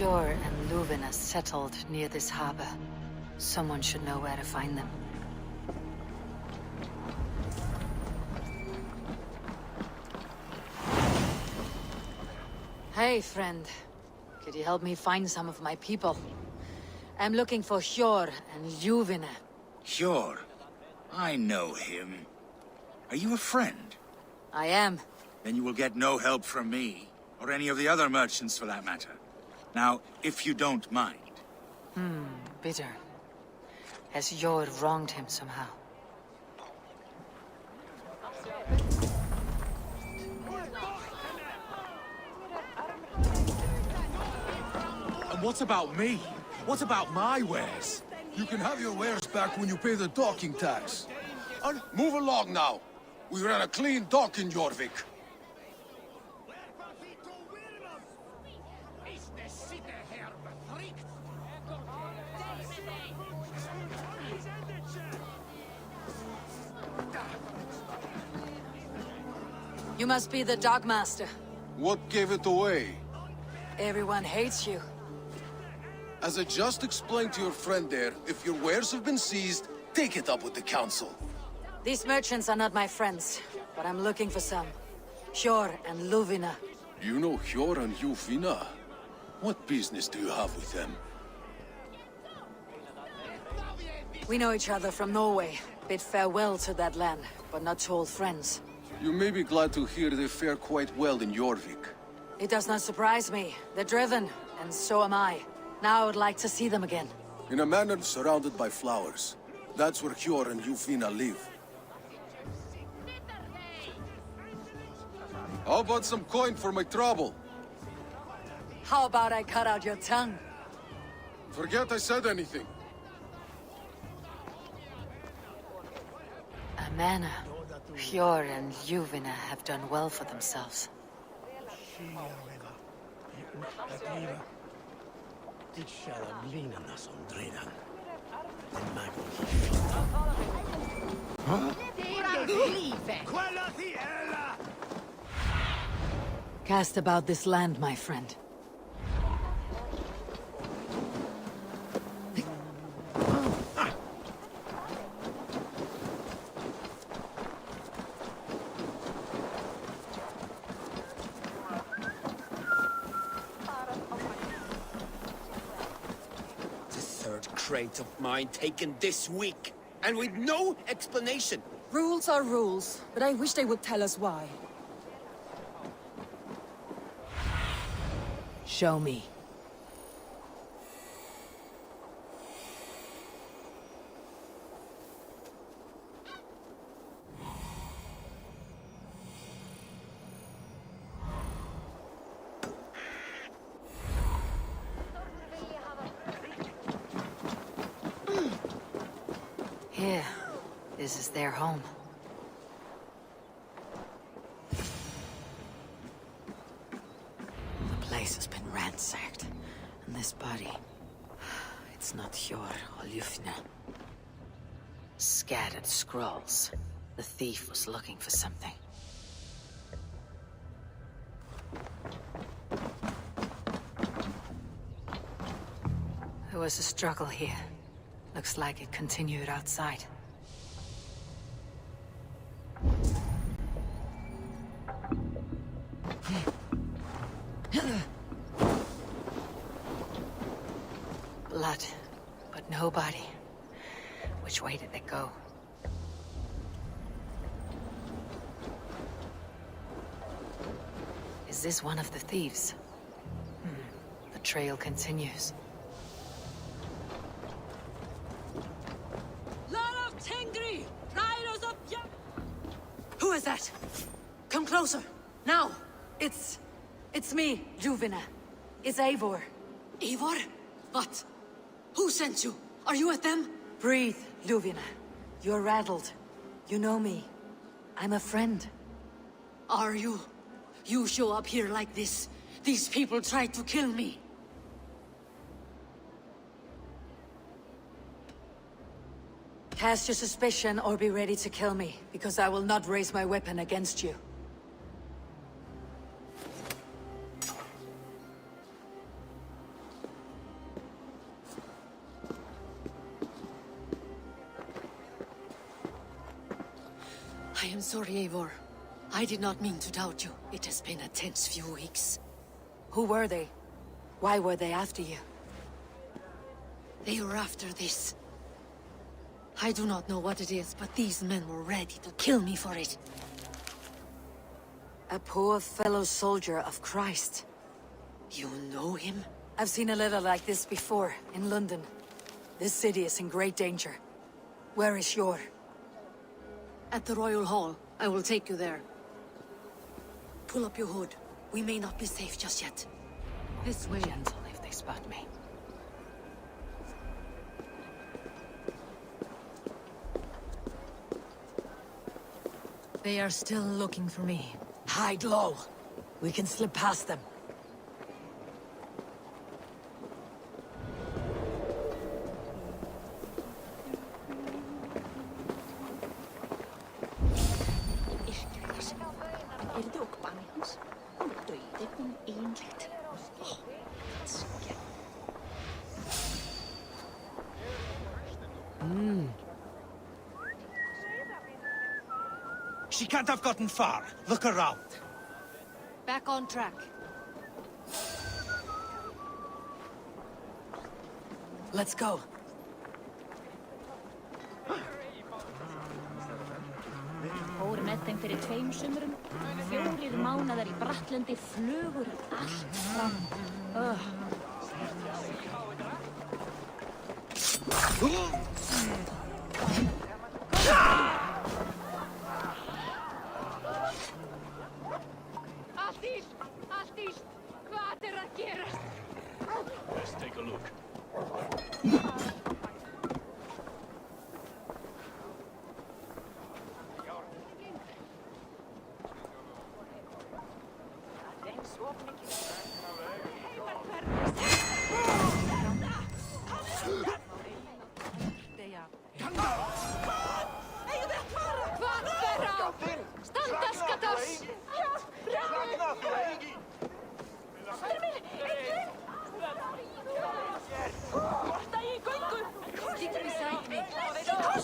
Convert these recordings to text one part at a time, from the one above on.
Hjor and Luvina settled near this harbor. Someone should know where to find them. Hey, friend. Could you help me find some of my people? I'm looking for Hjor and Luvina. Hjor? I know him. Are you a friend? I am. Then you will get no help from me, or any of the other merchants for that matter. Now, if you don't mind. Bitter. Has Hjor wronged him somehow? And what about me? What about my wares? You can have your wares back when you pay the docking tax. And move along now. We ran a clean dock in Jorvik. You must be the Dogmaster. What gave it away? Everyone hates you. As I just explained to your friend there, if your wares have been seized, take it up with the council. These merchants are not my friends, but I'm looking for some. Hjor and Luvina. You know Hjor and Luvina? What business do you have with them? We know each other from Norway. Bid farewell to that land, but not to old friends. You may be glad to hear they fare quite well in Jorvik. It does not surprise me. They're driven, and so am I. Now I would like to see them again. In a manor surrounded by flowers. That's where Hjor and Luvina live. How about some coin for my trouble? How about I cut out your tongue? Forget I said anything. A manor. Hjor and Luvina have done well for themselves. Cast about this land, my friend. Crate of mine taken this week, and with no explanation. Rules are rules, but I wish they would tell us why. Show me. Here. This is their home. The place has been ransacked. And this body... It's not Hjor or Luvina. Scattered scrolls. The thief was looking for something. There was a struggle here. Looks like it continued outside. Blood, but no body. Which way did they go? Is this one of the thieves? The trail continues. Who is that? Come closer. Now. It's me, Luvina. It's Eivor. Eivor? What? Who sent you? Are you with them? Breathe, Luvina. You're rattled. You know me. I'm a friend. Are you? You show up here like this. These people tried to kill me. Cast your suspicion or be ready to kill me, because I will not raise my weapon against you. I am sorry, Eivor. I did not mean to doubt you. It has been a tense few weeks. Who were they? Why were they after you? They were after this. I do not know what it is, but these men were ready to kill me for it. A poor fellow soldier of Christ. You know him? I've seen a letter like this before, in London. This city is in great danger. Where is Yor? At the Royal Hall. I will take you there. Pull up your hood. We may not be safe just yet. This way. Gentle if they spot me. They are still looking for me. Hide low. We can slip past them. Er det ook bang, Hans? Doe je dit om eentje? Oh, skjært. She can't have gotten far. Look around. Back on track. Let's go. Fórum með þeim fyrir 2 sumurum. 4 mánaðar í Brattlundi, flugur allt fram. Allt ís! Hvað er að gerast? Let's take a look.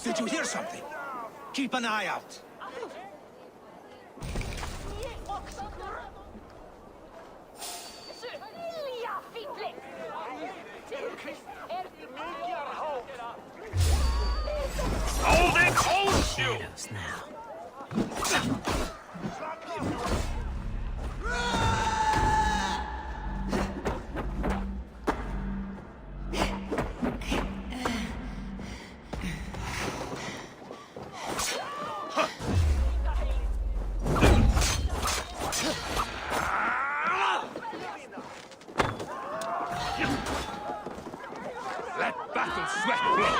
Did you hear something? Keep an eye out. Hold it! Hold you! Let battle sweat flow.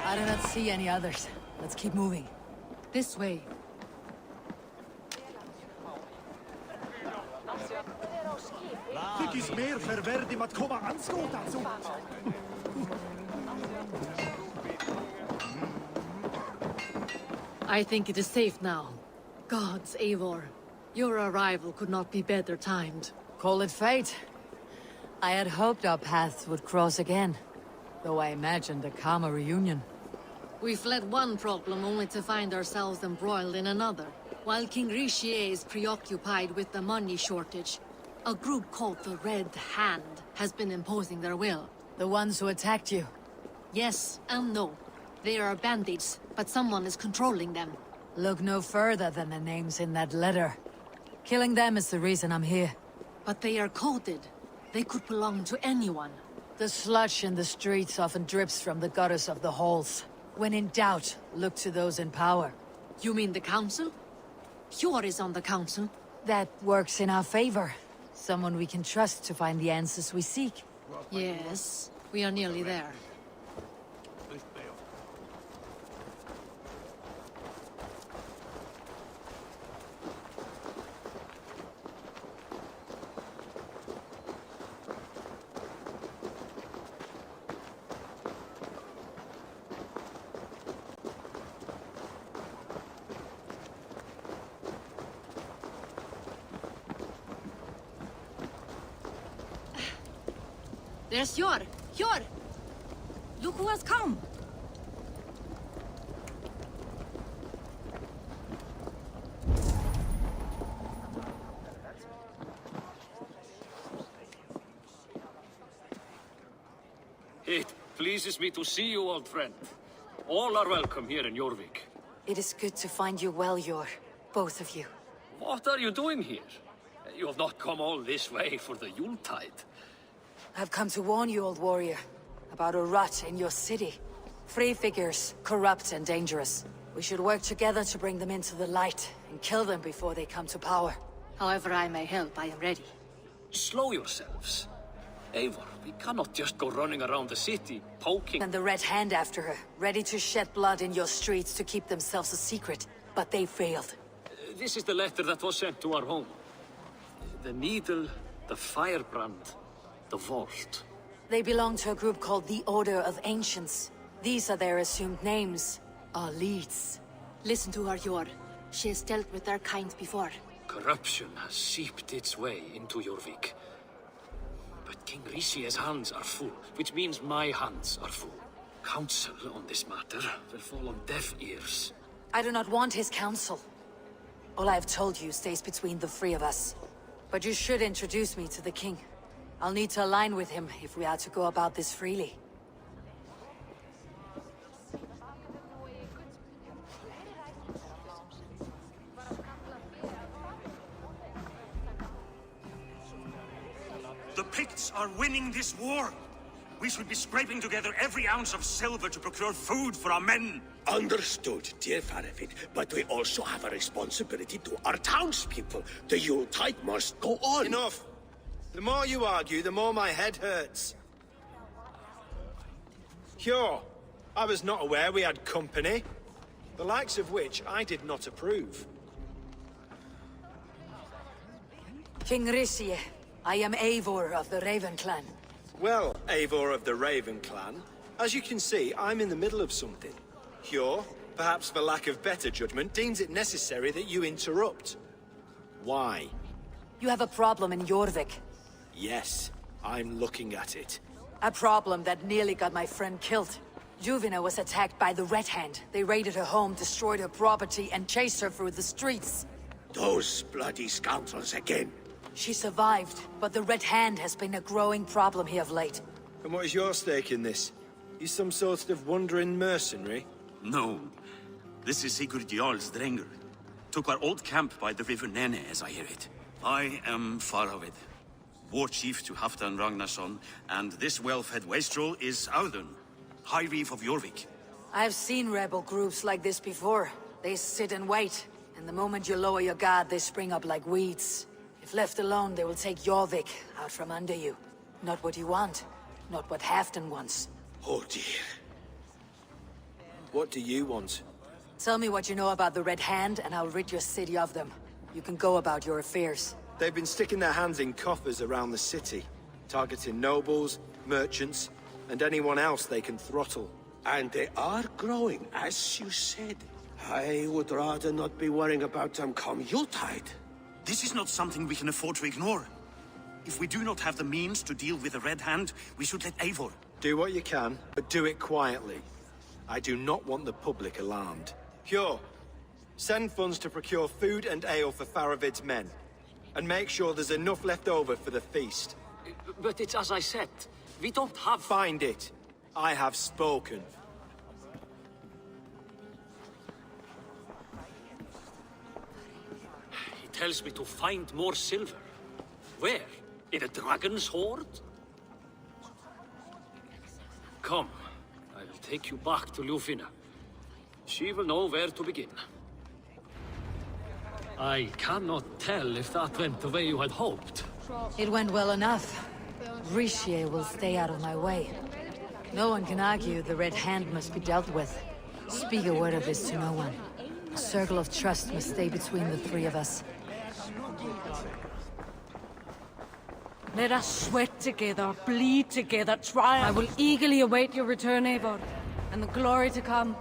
I do not see any others. Let's keep moving. This way. Þykist mér verðum að koma anskotans út. I think it is safe now. Gods, Eivor. Your arrival could not be better timed. Call it fate. I had hoped our paths would cross again, though I imagined a calmer reunion. We fled one problem only to find ourselves embroiled in another. While King Richier is preoccupied with the money shortage, a group called the Red Hand has been imposing their will. The ones who attacked you. Yes and no. They are bandits, but someone is controlling them. Look no further than the names in that letter. Killing them is the reason I'm here. But they are coded. They could belong to anyone. The sludge in the streets often drips from the gutters of the halls. When in doubt, look to those in power. You mean the council? Hjor is on the council. That works in our favor. Someone we can trust to find the answers we seek. Yes, we are nearly there. There's Hjor! Hjor! Look who has come! It pleases me to see you, old friend. All are welcome here in Jorvik. It is good to find you well, Yor. Both of you. What are you doing here? You have not come all this way for the Yuletide. I've come to warn you, old warrior, about a rot in your city. Free figures, corrupt and dangerous. We should work together to bring them into the light and kill them before they come to power. However I may help, I am ready. Slow yourselves. Eivor, we cannot just go running around the city, poking... And the Red Hand after her, ready to shed blood in your streets to keep themselves a secret. But they failed. This is the letter that was sent to our home. The needle, the firebrand, the vault. They belong to a group called the Order of Ancients. These are their assumed names. Our leads. Listen to her, Hjor. She has dealt with their kind before. Corruption has seeped its way into Jorvik. But King Rishi's hands are full, which means my hands are full. Counsel on this matter will fall on deaf ears. I do not want his counsel. All I have told you stays between the three of us. But you should introduce me to the king. I'll need to align with him if we are to go about this freely. The Picts are winning this war. We should be scraping together every ounce of silver to procure food for our men. Understood, dear Faravid, but we also have a responsibility to our townspeople. The Yuletide must go on. Enough! The more you argue, the more my head hurts. Hjor, I was not aware we had company, the likes of which I did not approve. King Rishi, I am Eivor of the Raven clan. Well, Eivor of the Raven clan, as you can see, I'm in the middle of something. Hjor, perhaps for lack of better judgment, deems it necessary that you interrupt. Why? You have a problem in Jorvik. Yes, I'm looking at it. A problem that nearly got my friend killed. Juvina was attacked by the Red Hand. They raided her home, destroyed her property, and chased her through the streets. Those bloody scoundrels again. She survived, but the Red Hand has been a growing problem here of late. And what is your stake in this? You some sort of wandering mercenary? No. This is Sigurd Jarl's Drenger. Took our old camp by the river Nene, as I hear it. I am Faravid, war chief to Halfdan Ragnarsson, and this well-fed wastrel is Audun, High Reeve of Jorvik. I've seen rebel groups like this before. They sit and wait, and the moment you lower your guard, they spring up like weeds. If left alone, they will take Jorvik out from under you. Not what you want, not what Halfdan wants. Oh dear. What do you want? Tell me what you know about the Red Hand, and I'll rid your city of them. You can go about your affairs. They've been sticking their hands in coffers around the city, targeting nobles, merchants, and anyone else they can throttle. And they are growing, as you said. I would rather not be worrying about them come Yuletide. This is not something we can afford to ignore. If we do not have the means to deal with the Red Hand, we should let Eivor. Do what you can, but do it quietly. I do not want the public alarmed. Hjor, send funds to procure food and ale for Faravid's men. And make sure there's enough left over for the feast. But it's as I said, we don't have... Find it. I have spoken. He tells me to find more silver. Where? In a dragon's hoard? Come, I will take you back to Ljufina. She will know where to begin. I cannot tell if that went the way you had hoped. It went well enough. Rishi will stay out of my way. No one can argue the Red Hand must be dealt with. Speak a word of this to no one. A circle of trust must stay between the three of us. Let us sweat together, bleed together, triumph. I will eagerly await your return, Eivor, and the glory to come.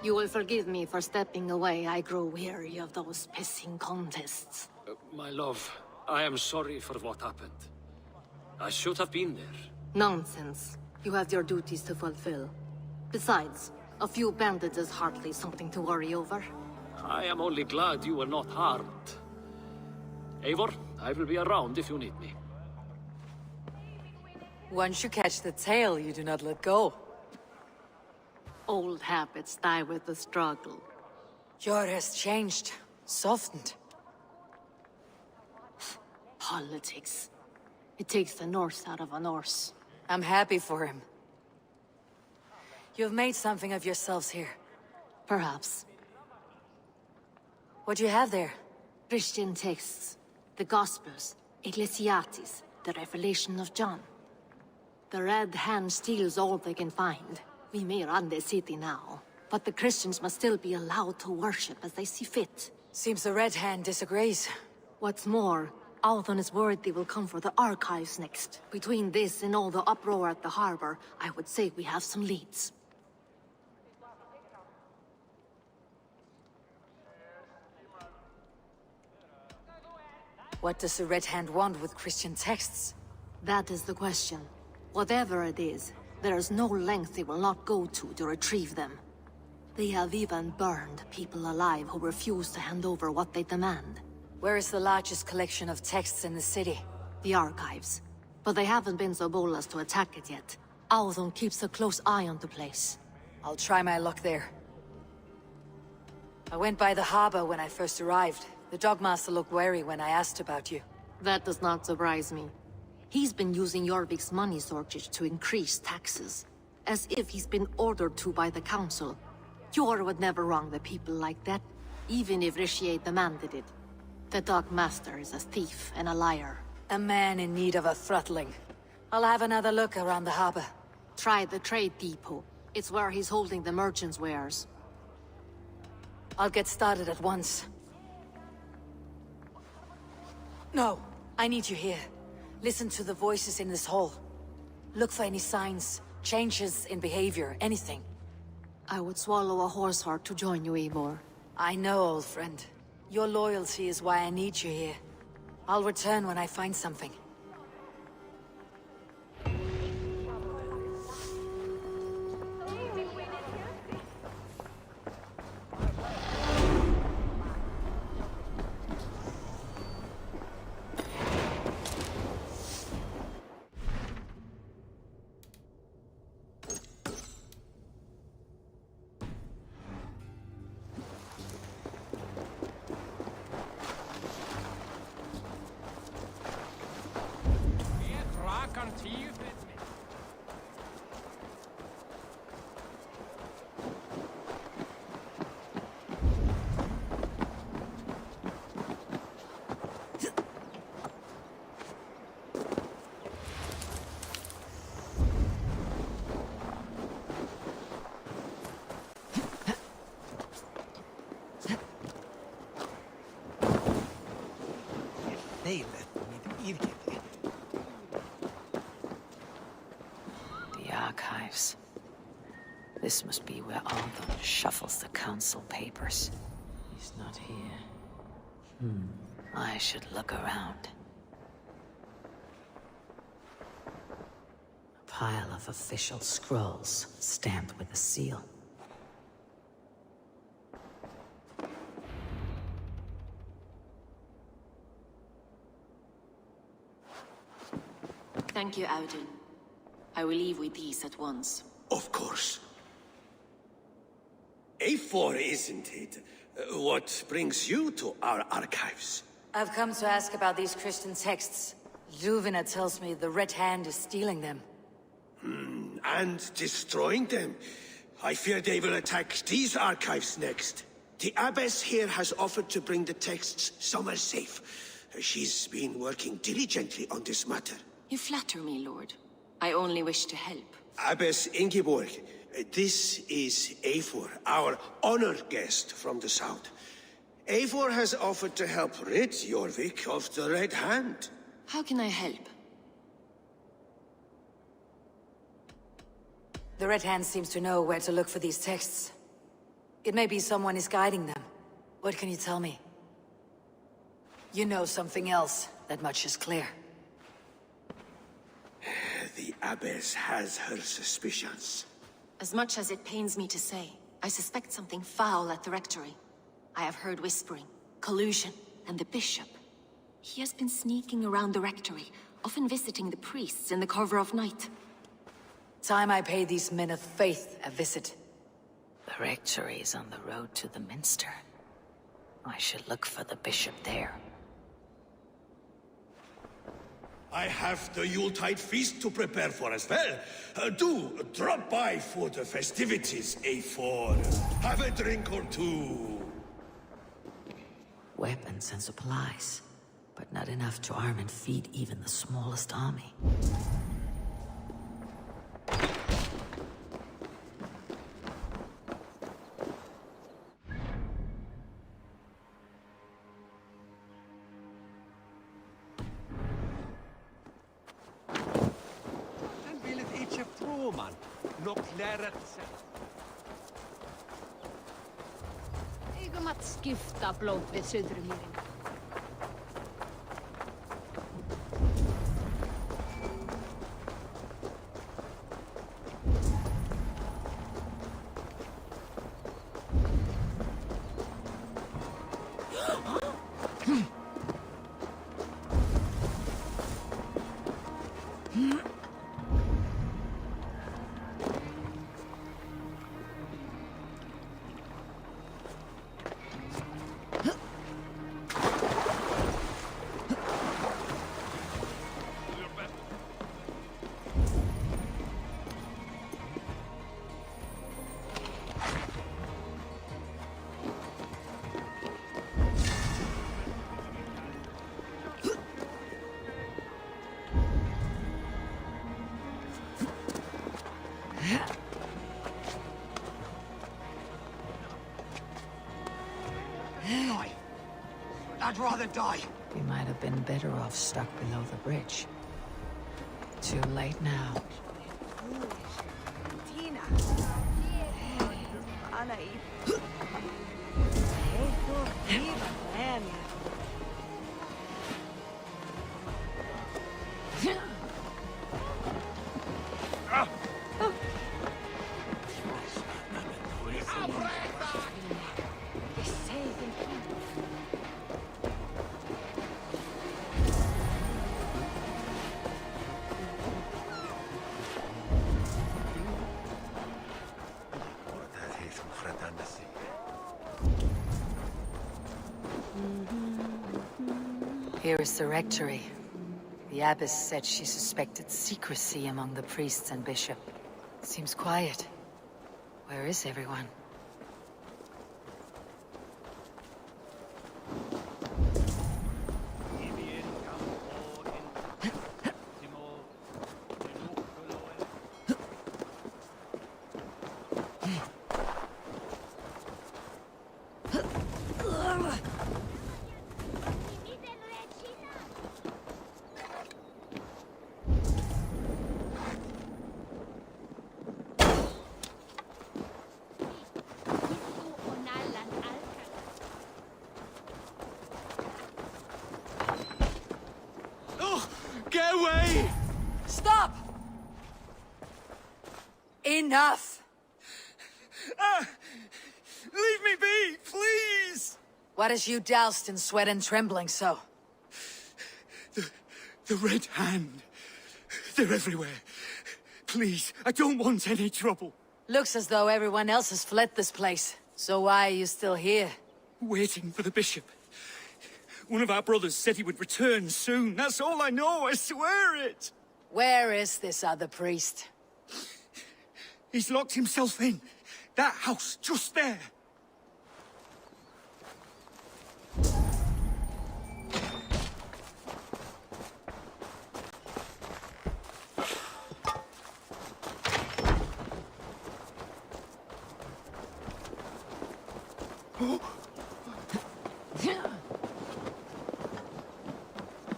You will forgive me for stepping away. I grow weary of those pissing contests. My love, I am sorry for what happened. I should have been there. Nonsense. You have your duties to fulfill. Besides, a few bandits is hardly something to worry over. I am only glad you were not harmed. Eivor, I will be around if you need me. Once you catch the tail, you do not let go. Old habits die with the struggle. Yor has changed, softened. Politics. It takes the Norse out of a Norse. I'm happy for him. You've made something of yourselves here. Perhaps. What do you have there? Christian texts. The Gospels. Ecclesiastes. The Revelation of John. The Red Hand steals all they can find. We may run the city now, but the Christians must still be allowed to worship as they see fit. Seems the Red Hand disagrees. What's more, Althon is worried they will come for the archives next. Between this and all the uproar at the harbor, I would say we have some leads. What does the Red Hand want with Christian texts? That is the question. Whatever it is, there is no length they will not go to retrieve them. They have even burned people alive who refuse to hand over what they demand. Where is the largest collection of texts in the city? The archives. But they haven't been so bold as to attack it yet. Althon keeps a close eye on the place. I'll try my luck there. I went by the harbor when I first arrived. The Dogmaster looked wary when I asked about you. That does not surprise me. He's been using Jorvik's money shortage to increase taxes. As if he's been ordered to by the council. Jor would never wrong the people like that, even if Richier demanded it. The Dogmaster is a thief and a liar. A man in need of a throttling. I'll have another look around the harbor. Try the trade depot. It's where he's holding the merchants' wares. I'll get started at once. No, I need you here. Listen to the voices in this hall. Look for any signs, changes in behavior, anything. I would swallow a horse heart to join you, Eivor. I know, old friend. Your loyalty is why I need you here. I'll return when I find something. The archives. This must be where Althon shuffles the council papers. He's not here. I should look around. A pile of official scrolls, stamped with a seal. Thank you, Audun. I will leave with these at once. Of course. A4, isn't it? What brings you to our archives? I've come to ask about these Christian texts. Juvina tells me the Red Hand is stealing them. And destroying them. I fear they will attack these archives next. The Abbess here has offered to bring the texts somewhere safe. She's been working diligently on this matter. You flatter me, Lord. I only wish to help. Abbess Ingeborg, this is Eivor, our honored guest from the south. Eivor has offered to help rid Jorvik of the Red Hand. How can I help? The Red Hand seems to know where to look for these texts. It may be someone is guiding them. What can you tell me? You know something else. That much is clear. The Abbess has her suspicions. As much as it pains me to say, I suspect something foul at the rectory. I have heard whispering, collusion, and the bishop. He has been sneaking around the rectory, often visiting the priests in the cover of night. Time I pay these men of faith a visit. The rectory is on the road to the minster. I should look for the bishop there. I have the Yuletide feast to prepare for as well. Do drop by for the festivities, A4. Have a drink or two. Weapons and supplies, but not enough to arm and feed even the smallest army. Eigum að skipta blóð við Suðurmýrin. I'd rather die. We might have been better off stuck below the bridge. Too late now. Tina. Here is the rectory. The abbess said she suspected secrecy among the priests and bishop. Seems quiet. Where is everyone? Get away! Stop! Enough! Leave me be, please! What has you doused in sweat and trembling so? The Red Hand. They're everywhere. Please, I don't want any trouble. Looks as though everyone else has fled this place. So why are you still here? Waiting for the bishop. One of our brothers said he would return soon. That's all I know, I swear it! Where is this other priest? He's locked himself in. That house, just there.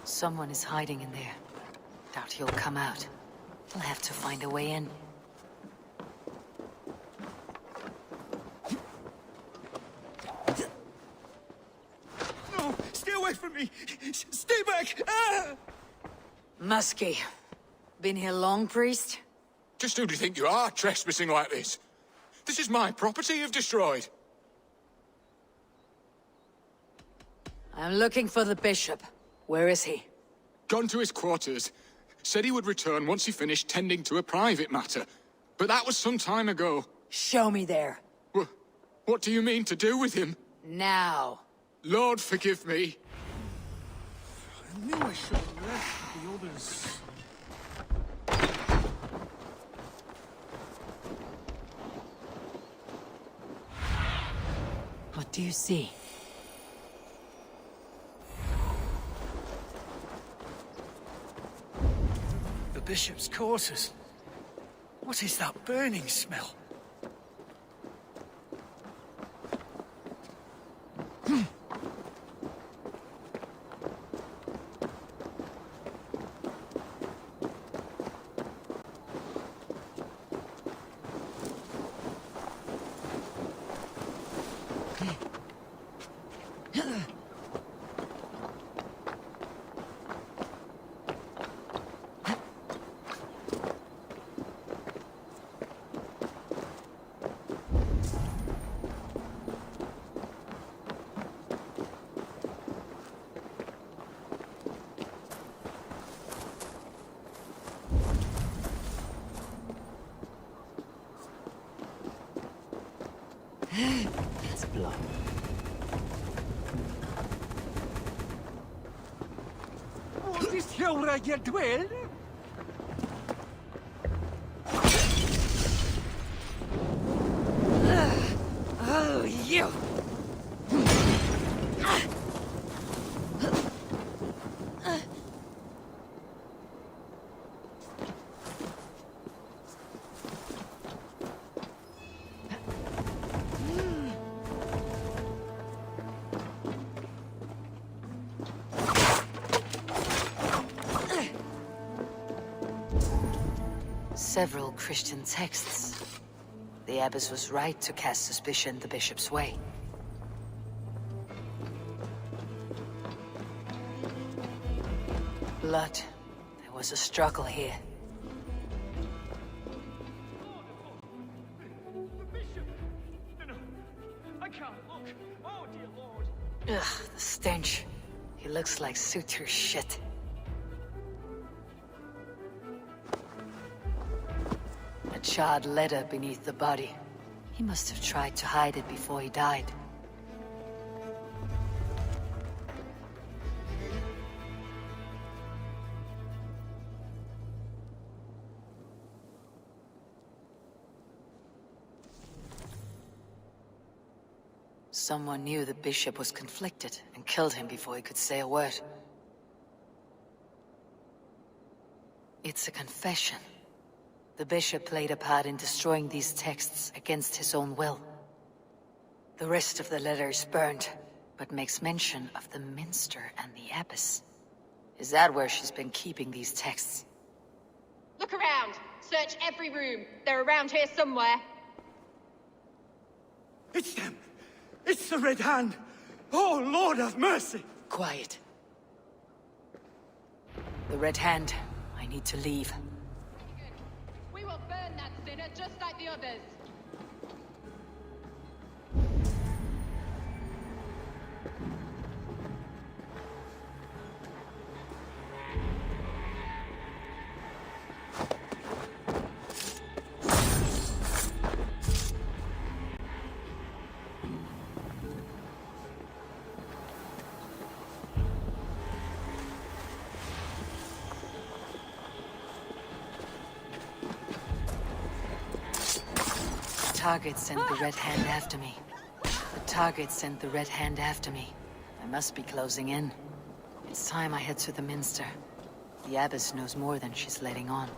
Someone is hiding in there. Doubt he'll come out. We'll have to find a way in. No, stay away from me! Stay back! Ah! Muskie. Been here long, priest? Just who do you think you are, trespassing like this? This is my property you've destroyed. I'm looking for the bishop. Where is he? Gone to his quarters. Said he would return once he finished tending to a private matter. But that was some time ago. Show me there. What do you mean to do with him? Now. Lord, forgive me. I knew I should have left the others. What do you see? The bishop's quarters. What is that burning smell? It's blood. What is here where you dwell? Oh, you! Several Christian texts. The abbess was right to cast suspicion the bishop's way. Blood. There was a struggle here. I can't look. Oh, dear Lord. Ugh, the stench. He looks like suture shit. A charred letter beneath the body. He must have tried to hide it before he died. Someone knew the bishop was conflicted and killed him before he could say a word. It's a confession. The bishop played a part in destroying these texts against his own will. The rest of the letter is burned, but makes mention of the minster and the abbess. Is that where she's been keeping these texts? Look around! Search every room. They're around here somewhere. It's them! It's the Red Hand! Oh, Lord have mercy! Quiet. The Red Hand. I need to leave. We will burn that sinner just like the others. The target sent the Red Hand after me. The target sent the Red Hand after me. I must be closing in. It's time I head to the Minster. The Abbess knows more than she's letting on.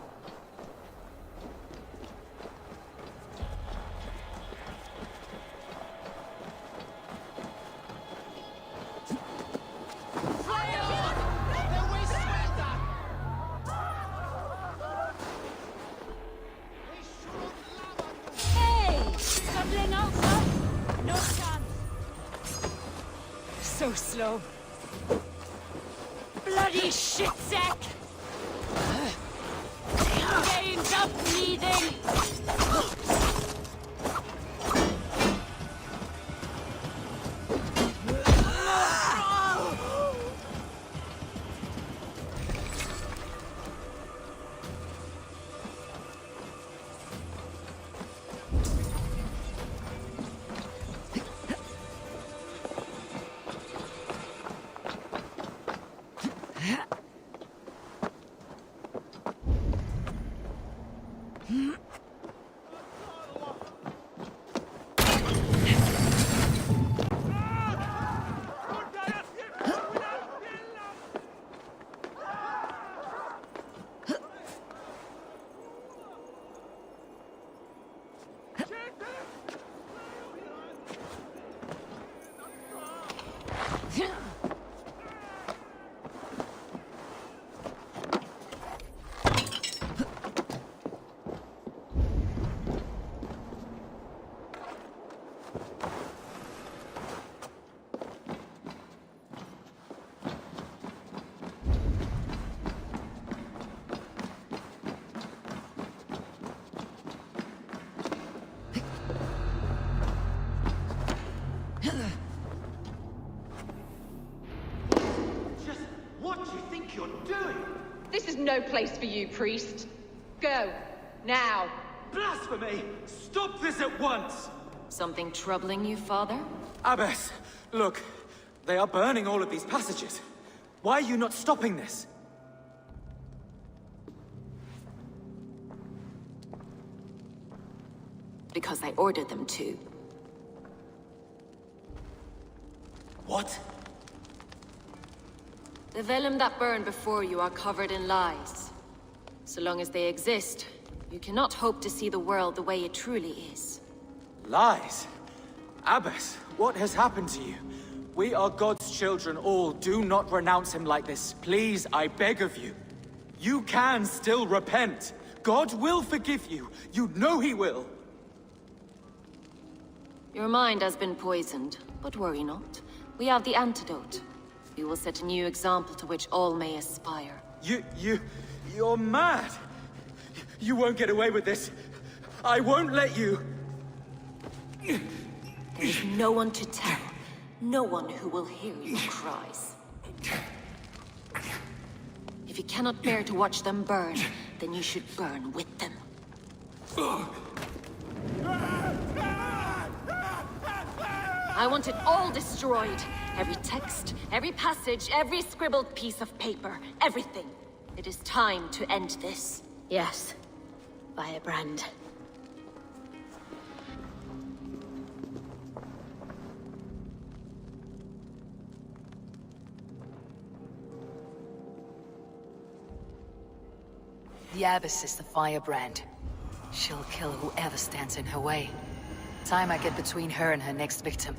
So slow. Bloody shitsack! Veins up bleeding! This is no place for you, priest. Go. Now. Blasphemy! Stop this at once! Something troubling you, father? Abbess, look. They are burning all of these passages. Why are you not stopping this? Because I ordered them to. What? The vellum that burned before you are covered in lies. So long as they exist, you cannot hope to see the world the way it truly is. Lies? Abbess, what has happened to you? We are God's children all. Do not renounce him like this. Please, I beg of you. You can still repent. God will forgive you. You know he will. Your mind has been poisoned, but worry not. We have the antidote. We will set a new example to which all may aspire. You're mad! You won't get away with this. I won't let you! There's no one to tell. No one who will hear your cries. If you cannot bear to watch them burn, then you should burn with them. I want it all destroyed. Every text, every passage, every scribbled piece of paper, everything. It is time to end this. Yes. Firebrand. The Abbess is the firebrand. She'll kill whoever stands in her way. Time I get between her and her next victim.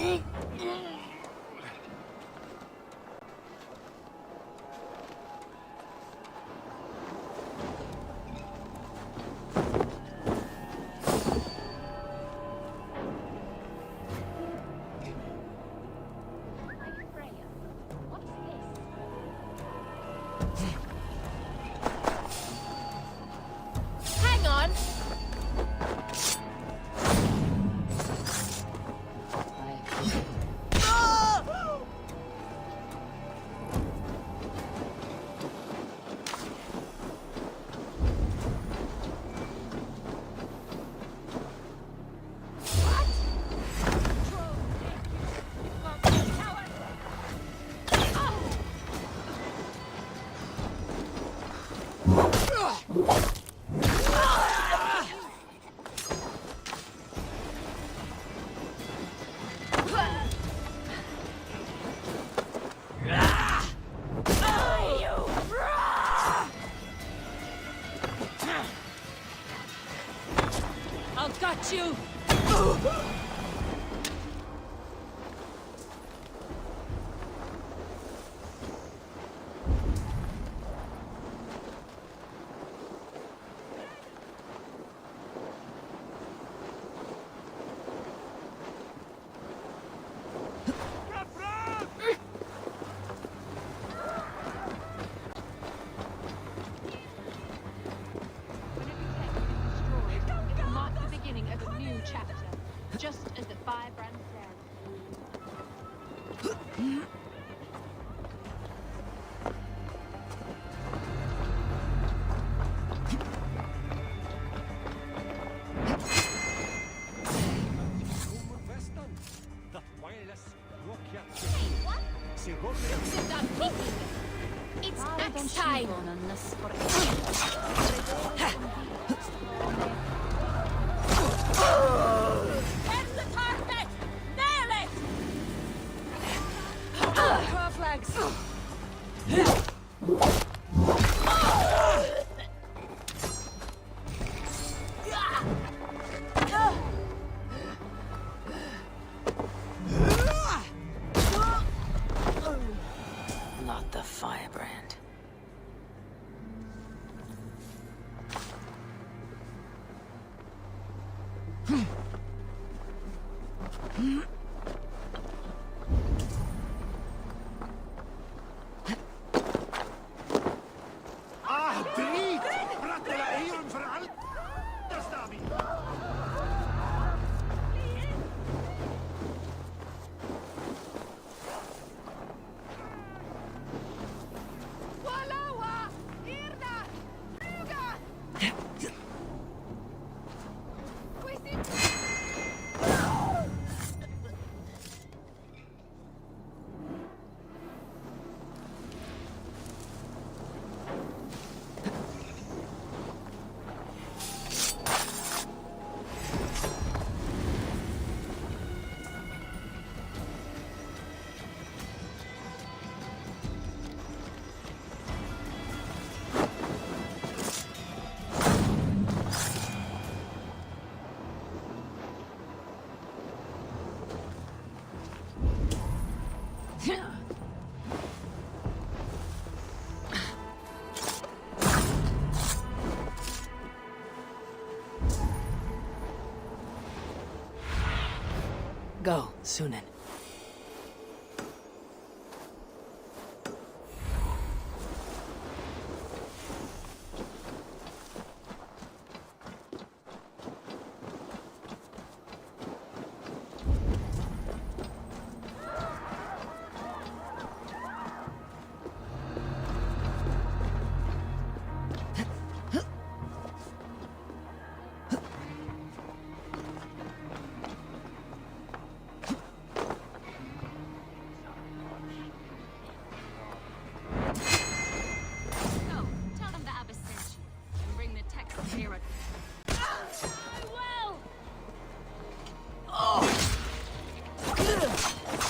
Hang on! I've got you! Mark the beginning of a new chapter, just as the firebrand said. It's axe time! Hit the target! Nail it! Cross legs! Not the firebrand. Go, Sunan.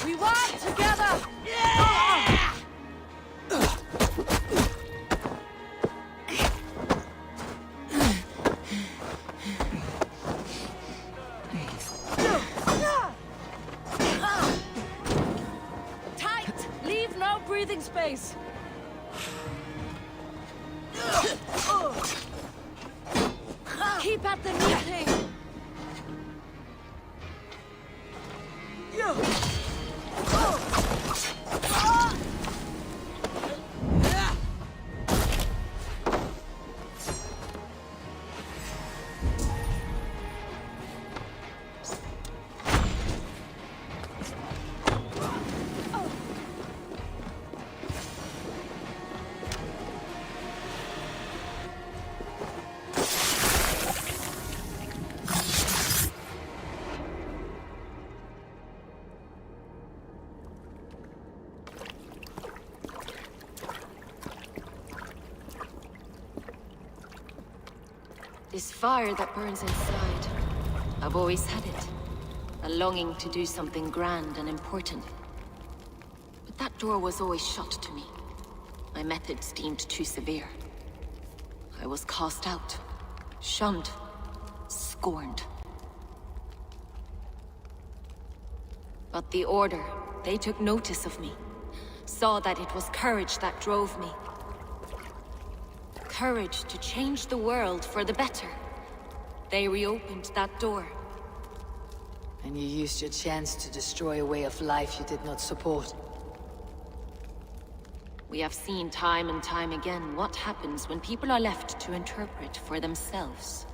We work together! breathing space! Keep at the meeting! This fire that burns inside, I've always had it. A longing to do something grand and important. But that door was always shut to me. My methods deemed too severe. I was cast out, shunned, scorned. But the Order, they took notice of me. Saw that it was courage that drove me. Courage to change the world for the better. They reopened that door. And you used your chance to destroy a way of life you did not support. We have seen time and time again what happens when people are left to interpret for themselves.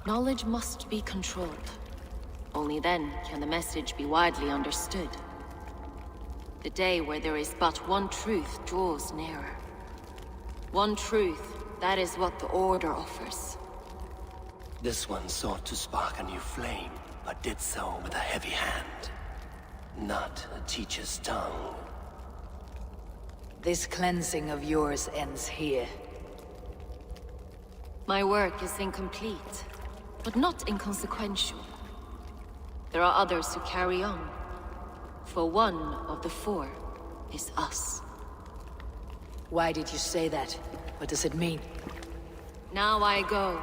Knowledge must be controlled. Only then can the message be widely understood. The day where there is but one truth draws nearer. One truth, that is what the Order offers. This one sought to spark a new flame, but did so with a heavy hand. Not a teacher's tongue. This cleansing of yours ends here. My work is incomplete, but not inconsequential. There are others who carry on. For one of the four is us. Why did you say that? What does it mean? Now I go.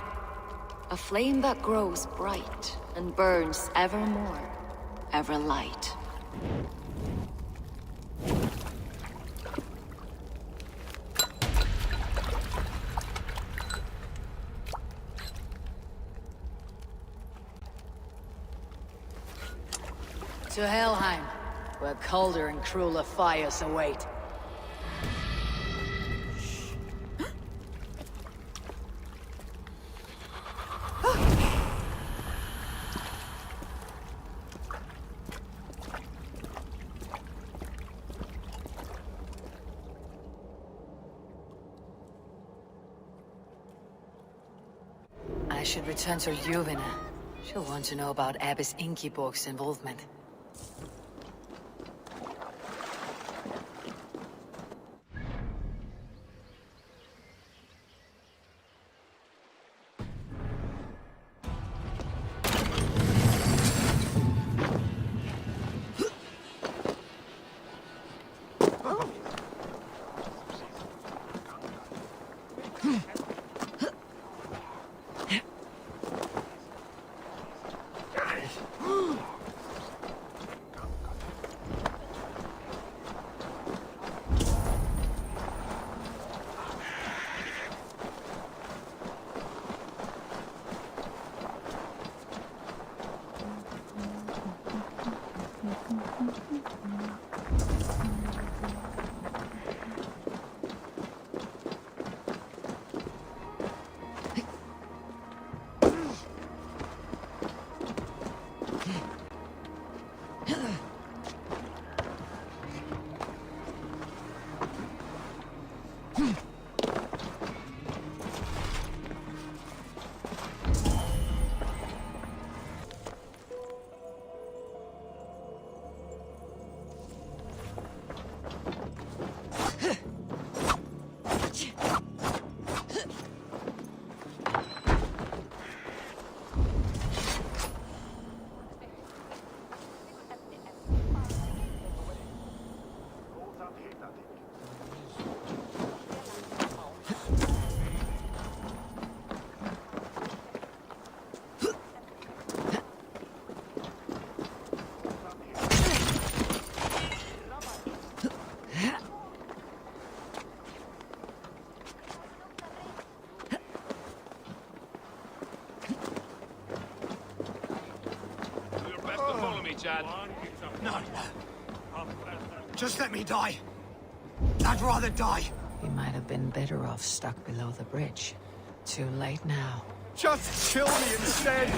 A flame that grows bright and burns ever more, ever light. To Helheim, where colder and crueler fires await. I should return to Ljuvina. She'll want to know about Abbess Ingeborg's involvement. Chad. No. Just let me die. I'd rather die. We might have been better off stuck below the bridge. Too late now. Just kill me instead!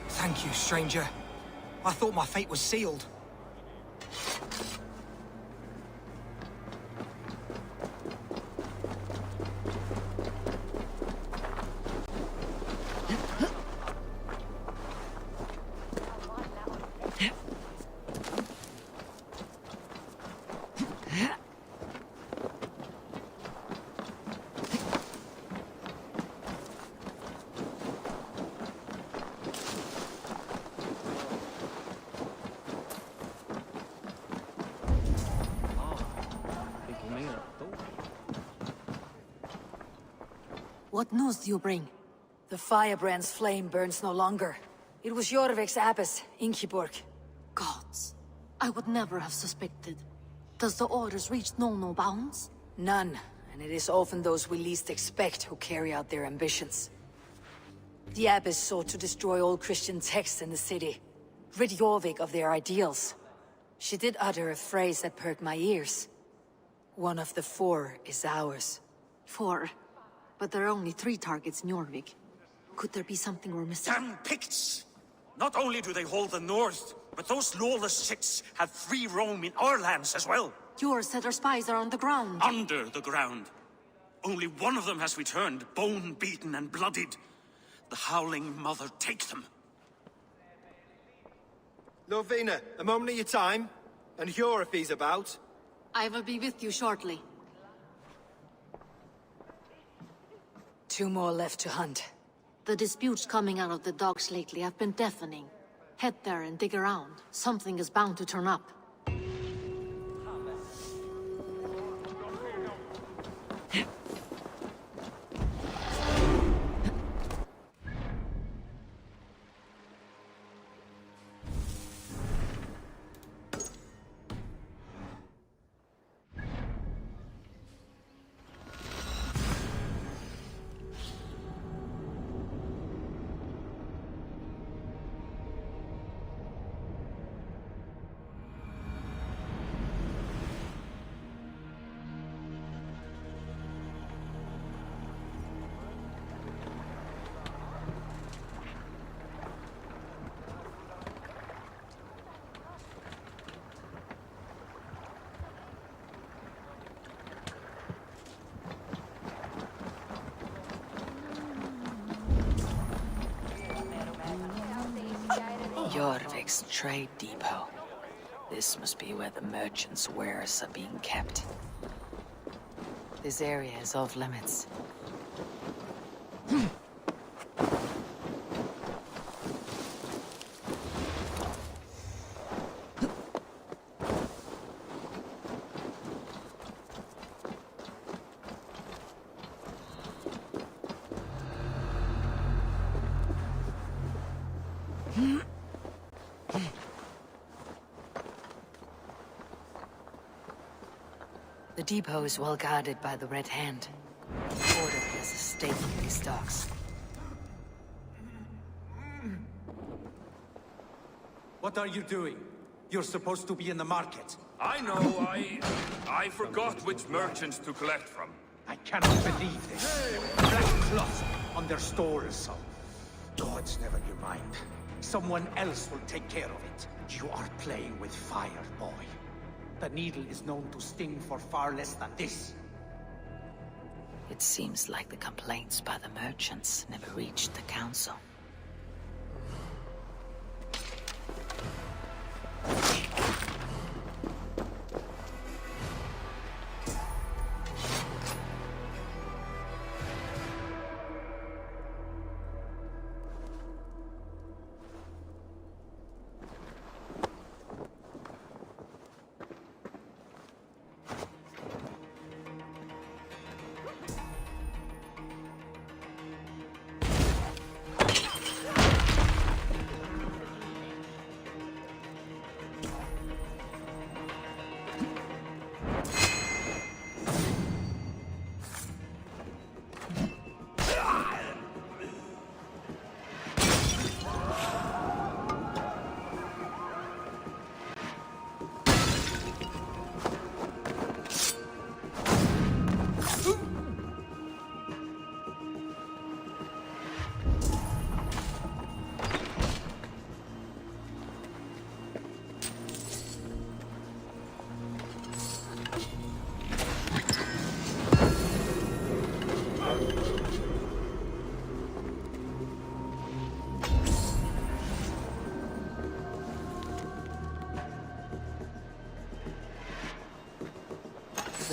Thank you, stranger. I thought my fate was sealed. What news do you bring? The firebrand's flame burns no longer. It was Jorvik's abbess, Ingeborg. Gods, I would never have suspected. Does the orders reach no bounds? None, and it is often those we least expect who carry out their ambitions. The abbess sought to destroy all Christian texts in the city, rid Jorvik of their ideals. She did utter a phrase that perked my ears. One of the 4 is ours. 4? But there are only 3 targets in Jorvik. Could there be something we're missing? Damn Picts! Not only do they hold the north, but those lawless shits have free roam in our lands as well. Yours said our spies are on the ground. Under the ground. Only one of them has returned, bone-beaten and bloodied. The Howling Mother take them. Lovina, a moment of your time. And Hjor if he's about. I will be with you shortly. 2 more left to hunt. The disputes coming out of the docks lately have been deafening. Head there and dig around. Something is bound to turn up. Jorvik's trade depot. This must be where the merchants' wares are being kept. This area is off limits. The depot is well guarded by the Red Hand. The Order has a stake in these docks. What are you doing? You're supposed to be in the market. I know, I forgot which merchants to collect from. I cannot believe this. Black cloth on their stores. Gods, never you mind. Someone else will take care of it. You are playing with fire, boy. The needle is known to sting for far less than this. It seems like the complaints by the merchants never reached the council.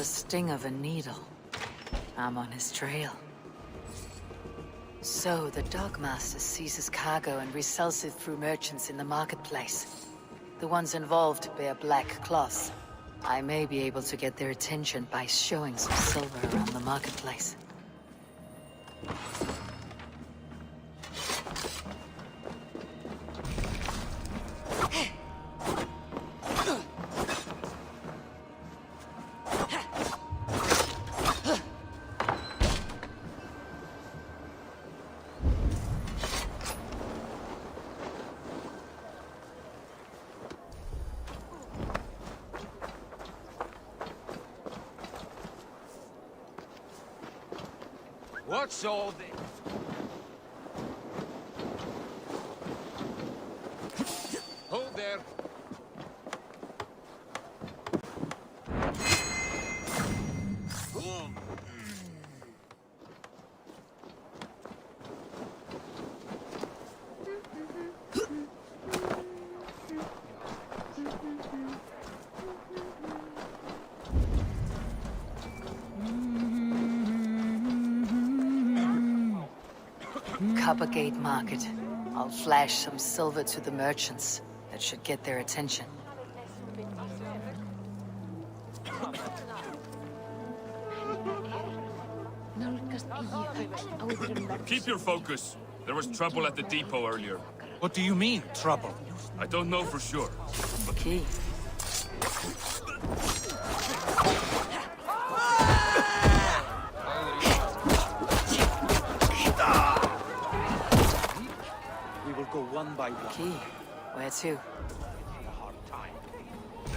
sting of a needle. I'm on his trail. So, the Dogmaster seizes cargo and resells it through merchants in the marketplace. The ones involved bear black cloths. I may be able to get their attention by showing some silver around the marketplace. What's all this? Hold there. Coppergate Market. I'll flash some silver to the merchants. That should get their attention. Keep your focus. There was trouble at the depot earlier. What do you mean, trouble? I don't know for sure. But Key. We will go one by one. Key. Where to? A hard time.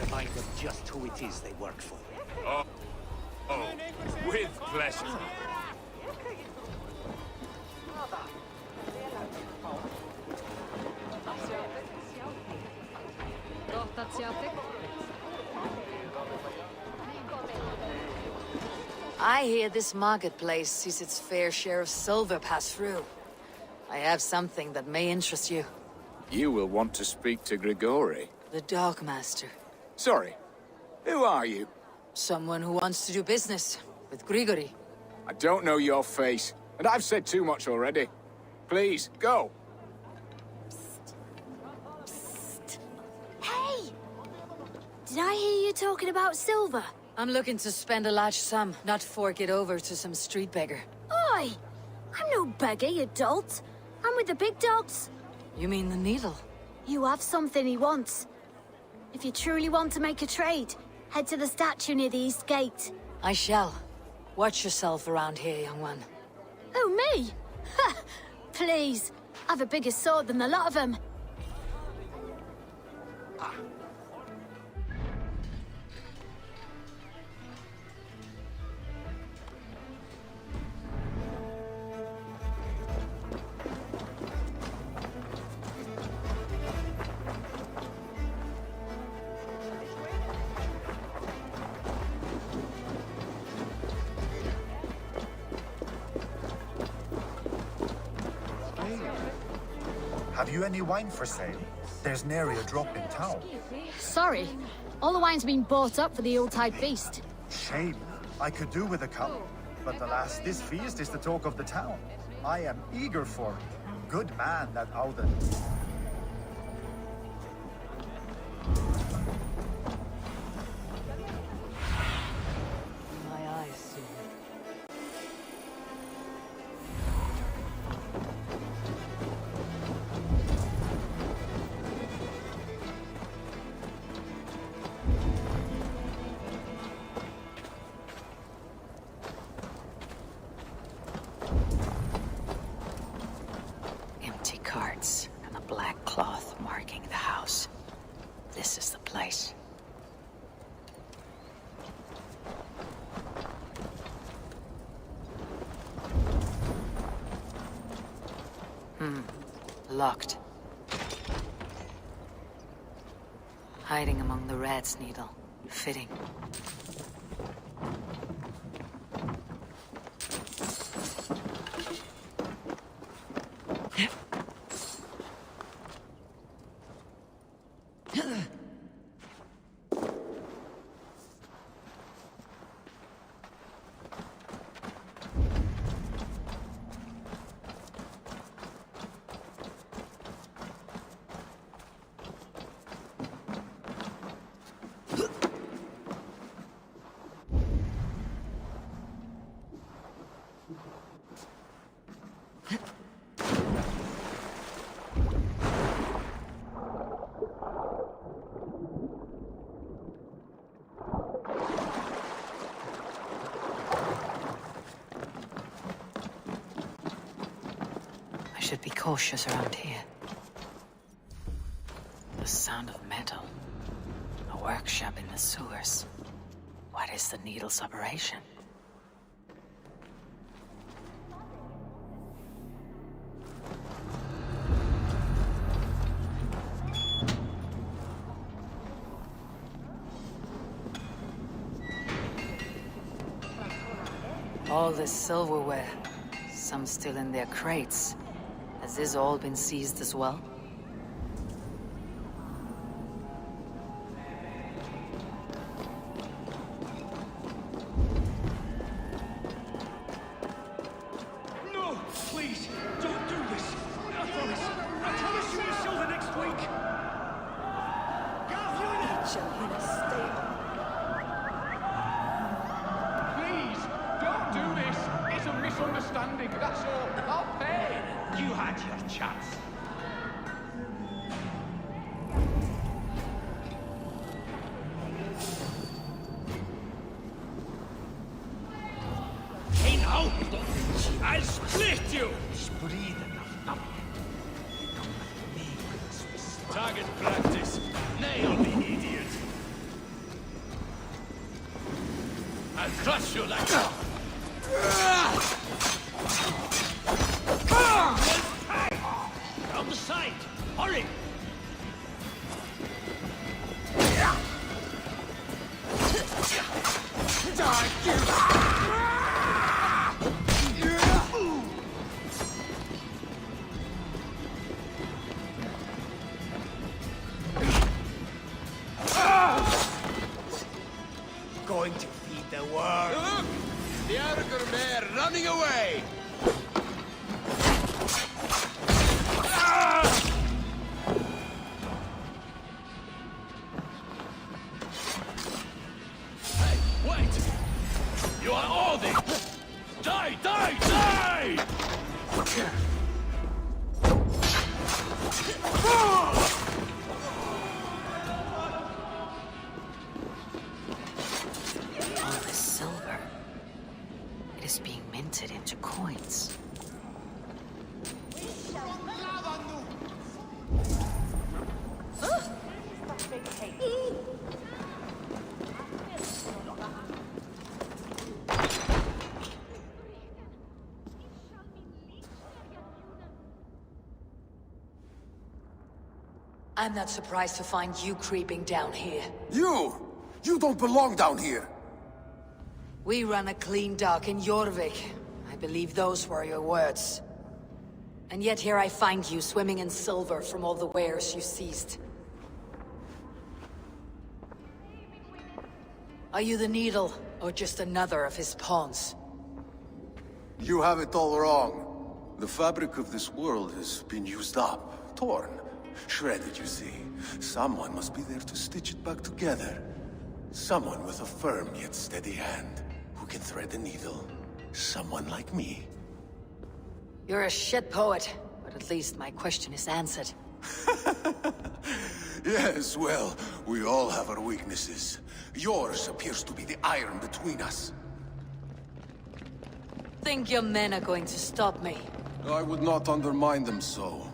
Remind them just who it is they work for. Oh, with pleasure. I hear this marketplace sees its fair share of silver pass through. I have something that may interest you. You will want to speak to Grigori. The Dogmaster. Sorry, who are you? Someone who wants to do business with Grigori. I don't know your face, and I've said too much already. Please, go. Hey! Did I hear you talking about silver? I'm looking to spend a large sum, not fork it over to some street beggar. Oi! I'm no beggar, you dolt. I'm with the big dogs. You mean the needle? You have something he wants. If you truly want to make a trade, head to the statue near the East Gate. I shall. Watch yourself around here, young one. Oh, me? Ha! Please. I've a bigger sword than the lot of them. Have you any wine for sale? There's nary a drop in town. Sorry. All the wine's been bought up for the Yuletide feast. Shame. I could do with a cup. But alas, this feast is the talk of the town. I am eager for it. Good man, that Auden. My eyes see. Empty carts and a black cloth marking the house. This is the place. Locked. Hiding among the rat's needle. Fitting. should be cautious around here. The sound of metal. A workshop in the sewers. What is the needle's operation? All this silverware. Some still in their crates. Has this all been seized as well? No! Please! Don't do this! I promise you will show the next week! Please, don't do this. It's a misunderstanding, that's all. I'll pay. You had your chance. Hey now! I'll split you! Target practice. Nail the idiot. I'll crush you like that. Down the side! Hurry! Going to feed the world. Look! The Arger mare running away! Hey, wait! You are all the... Die, die, die! All this silver. It is being minted into coins. I'm not surprised to find you creeping down here. You! You don't belong down here! We run a clean dock in Jorvik. I believe those were your words. And yet here I find you swimming in silver from all the wares you seized. Are you the Needle, or just another of his pawns? You have it all wrong. The fabric of this world has been used up, torn, shredded, you see. Someone must be there to stitch it back together. Someone with a firm yet steady hand, who can thread the needle. Someone like me. You're a shit poet, but at least my question is answered. Yes, well, we all have our weaknesses. Yours appears to be the iron between us. Think your men are going to stop me? I would not undermine them so.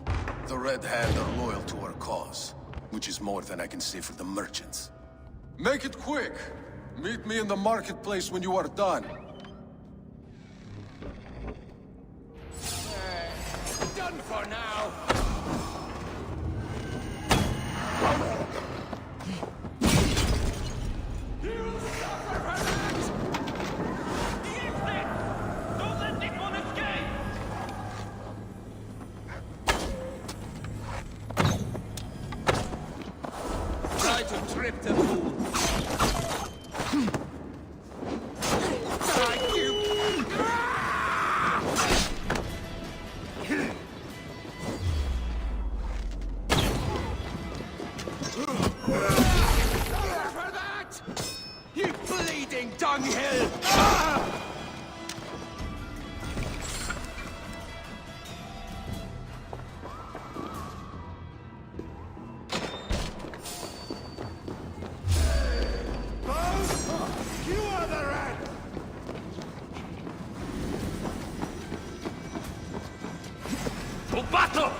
The Red Hand are loyal to our cause, which is more than I can say for the merchants. Make it quick! Meet me in the marketplace when you are done. Done for now. Try to trip the fool. To battle!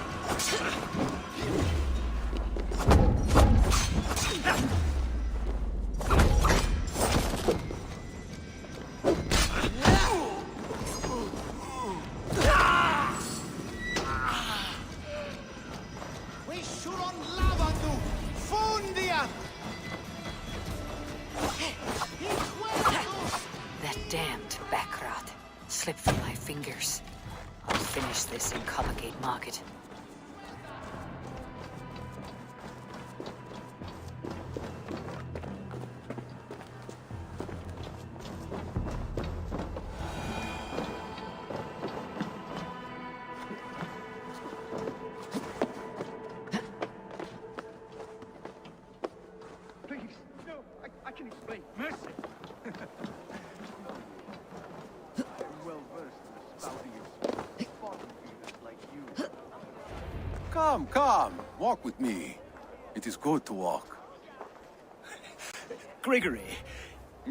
That damned backrot slipped from my fingers. I'll finish this in Coppergate Market. Please, no, I can explain. Mercy! Well versed in the spouting of bottom feeders like you. Come, come, walk with me. It is good to walk. Gregory.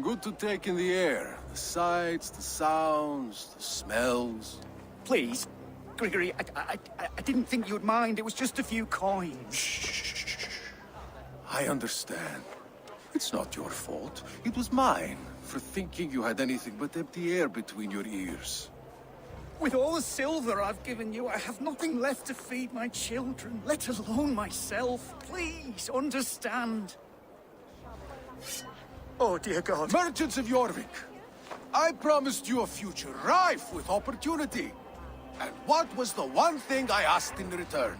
Good to take in the air. The sights, the sounds, the smells. Please, Gregory, I didn't think you'd mind. It was just a few coins. I understand. It's not your fault. It was mine, for thinking you had anything but empty air between your ears. With all the silver I've given you, I have nothing left to feed my children, let alone myself. Please, understand. Oh, dear God. Merchants of Jorvik, I promised you a future rife with opportunity. And what was the one thing I asked in return?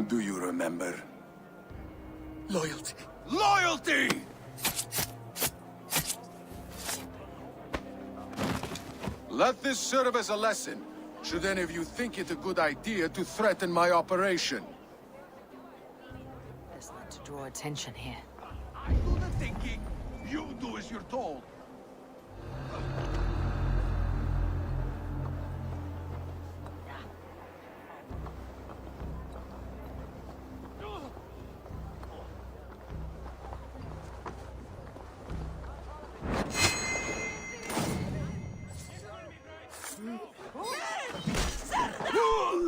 Do you remember? Loyalty. Loyalty! Let this serve as a lesson, should any of you think it a good idea to threaten my operation. Best not to draw attention here. I do the thinking, you do as you're told.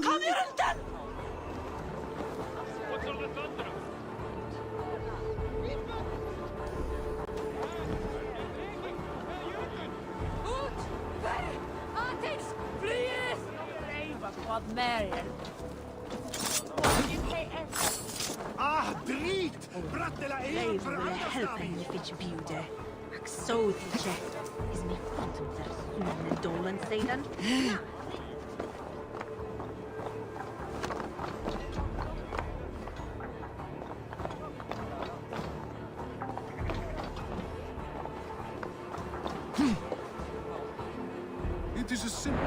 Kom hier undan! Ut! Verre! Atex! Flyes! Reiva hvað meir. Ah, drit! Brattela Reiva vil helpe henne fitch beauty. Ak so tiche. Is me phantom der sune dolan sedan. It is a simple...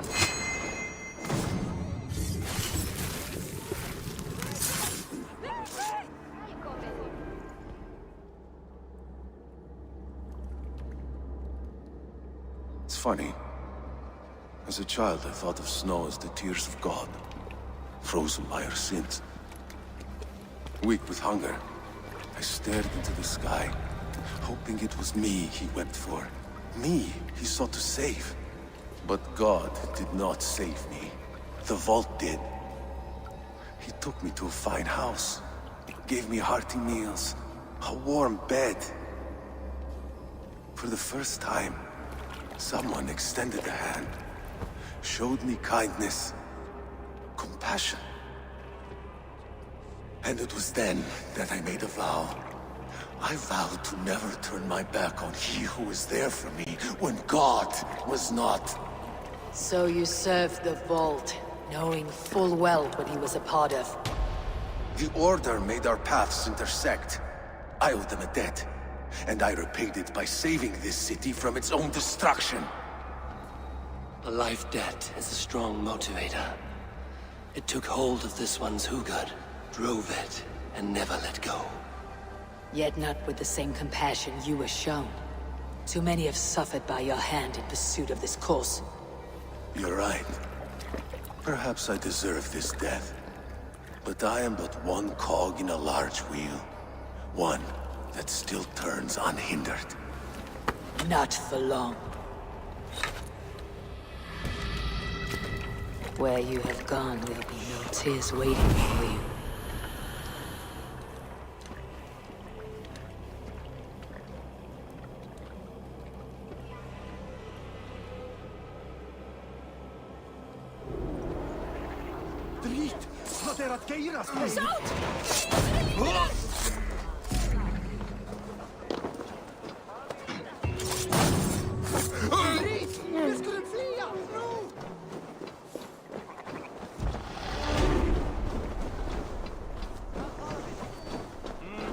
It's funny. As a child, I thought of snow as the tears of God, frozen by our sins. Weak with hunger, I stared into the sky, hoping it was me he wept for. Me he sought to save. But God did not save me. The vault did. He took me to a fine house, gave me hearty meals, a warm bed. For the first time, someone extended a hand, showed me kindness, compassion. And it was then that I made a vow. I vowed to never turn my back on he who was there for me when God was not. So you served the Vault, knowing full well what he was a part of. The Order made our paths intersect. I owed them a debt, and I repaid it by saving this city from its own destruction. A life debt is a strong motivator. It took hold of this one's Hugad, drove it, and never let go. Yet not with the same compassion you were shown. Too many have suffered by your hand in pursuit of this cause. You're right. Perhaps I deserve this death. But I am but one cog in a large wheel. One that still turns unhindered. Not for long. Where you have gone, there'll be no tears waiting for you. Drit! Wat er at geiras Vi skulle flia!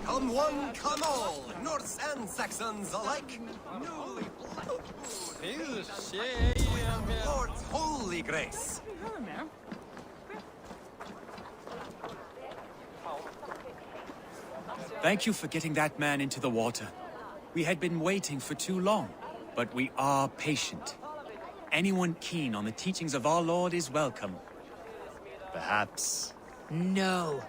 Come one, come all, Norse and Saxons alike. Lord's holy grace. Thank you for getting that man into the water. We had been waiting for too long, but we are patient. Anyone keen on the teachings of our Lord is welcome. Perhaps... No.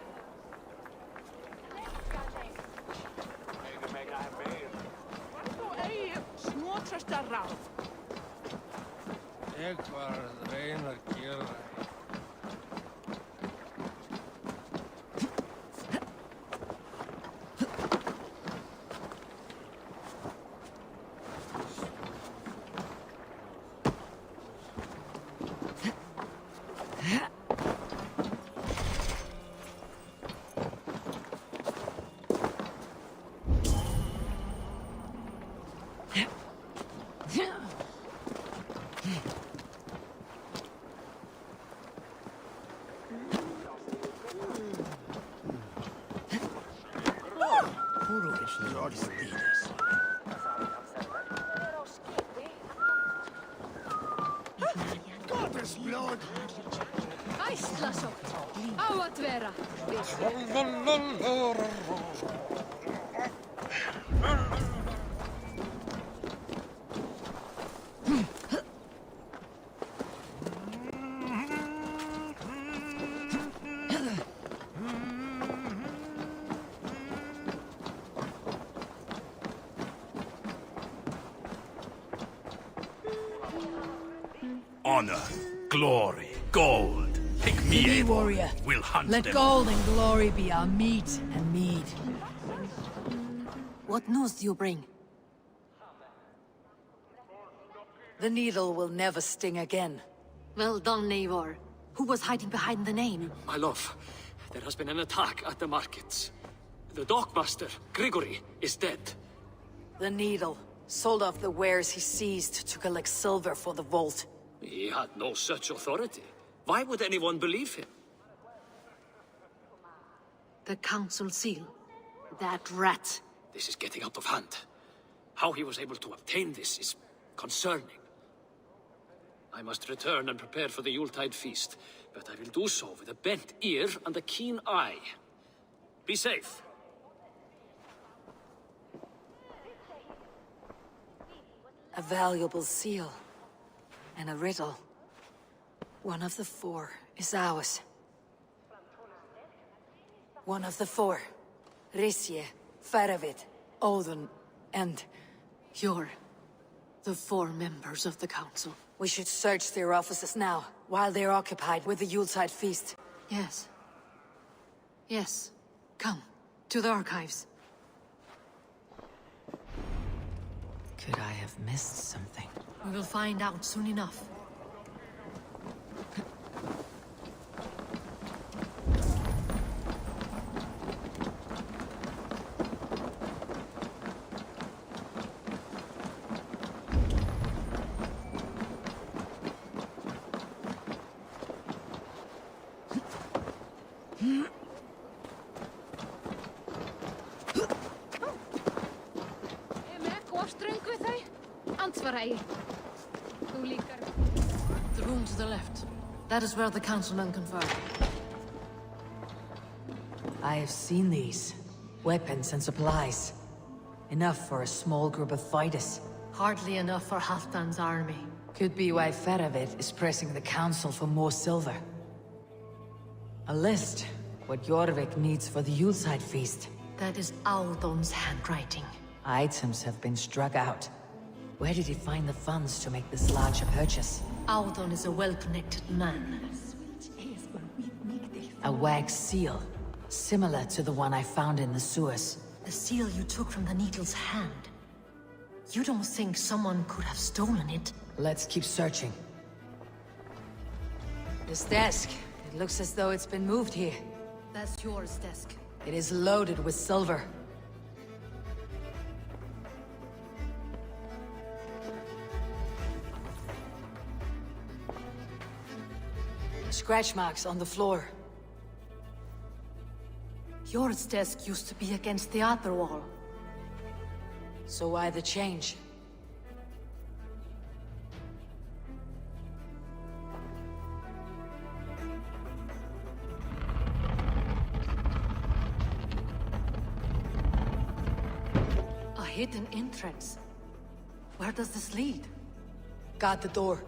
Goddess blood! Æsla sótt! Á að vera! Honor, glory, gold. Pick me, Be Eivor. warrior. We'll hunt Let them. gold and glory be our meat and mead. What news do you bring? The needle will never sting again. Well done, Eivor. Who was hiding behind the name? My love, there has been an attack at the markets. The dockmaster, Grigory, is dead. The needle sold off the wares he seized to collect silver for the vault. He had no such authority. Why would anyone believe him? The council seal. That rat. This is getting out of hand. How he was able to obtain this is concerning. I must return and prepare for the Yuletide feast, but I will do so with a bent ear and a keen eye. Be safe. A valuable seal. And a riddle. One of the four is ours. One of the four. Risje, Faravid, Odin, and... You're the four members of the council. We should search their offices now, while they're occupied with the Yuletide feast. Yes. Yes. Come, to the archives. Could I have missed something? We will find out soon enough. The room to the left. That is where the councilmen confer. I have seen these. Weapons and supplies. Enough for a small group of fighters. Hardly enough for Halfdan's army. Could be why Faravid is pressing the council for more silver. A list. What Jorvik needs for the Yuletide feast. That is Audon's handwriting. Items have been struck out. Where did he find the funds to make this larger purchase? Audon is a well-connected man. A wax seal, similar to the one I found in the sewers. The seal you took from the Needle's hand. You don't think someone could have stolen it? Let's keep searching. This desk, it looks as though it's been moved here. That's yours, desk. It is loaded with silver. Scratch marks on the floor. Yours desk used to be against the other wall. So why the change? A hidden entrance. Where does this lead? Guard the door.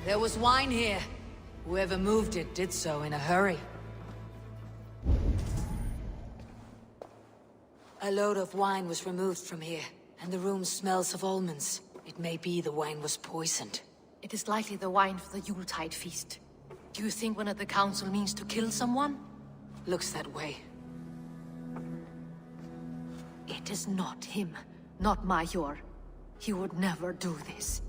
There was wine here. Whoever moved it did so in a hurry. A load of wine was removed from here, and the room smells of almonds. It may be the wine was poisoned. It is likely the wine for the Yuletide feast. Do you think one of the council means to kill someone? Looks that way. It is not him, not Major. He would never do this.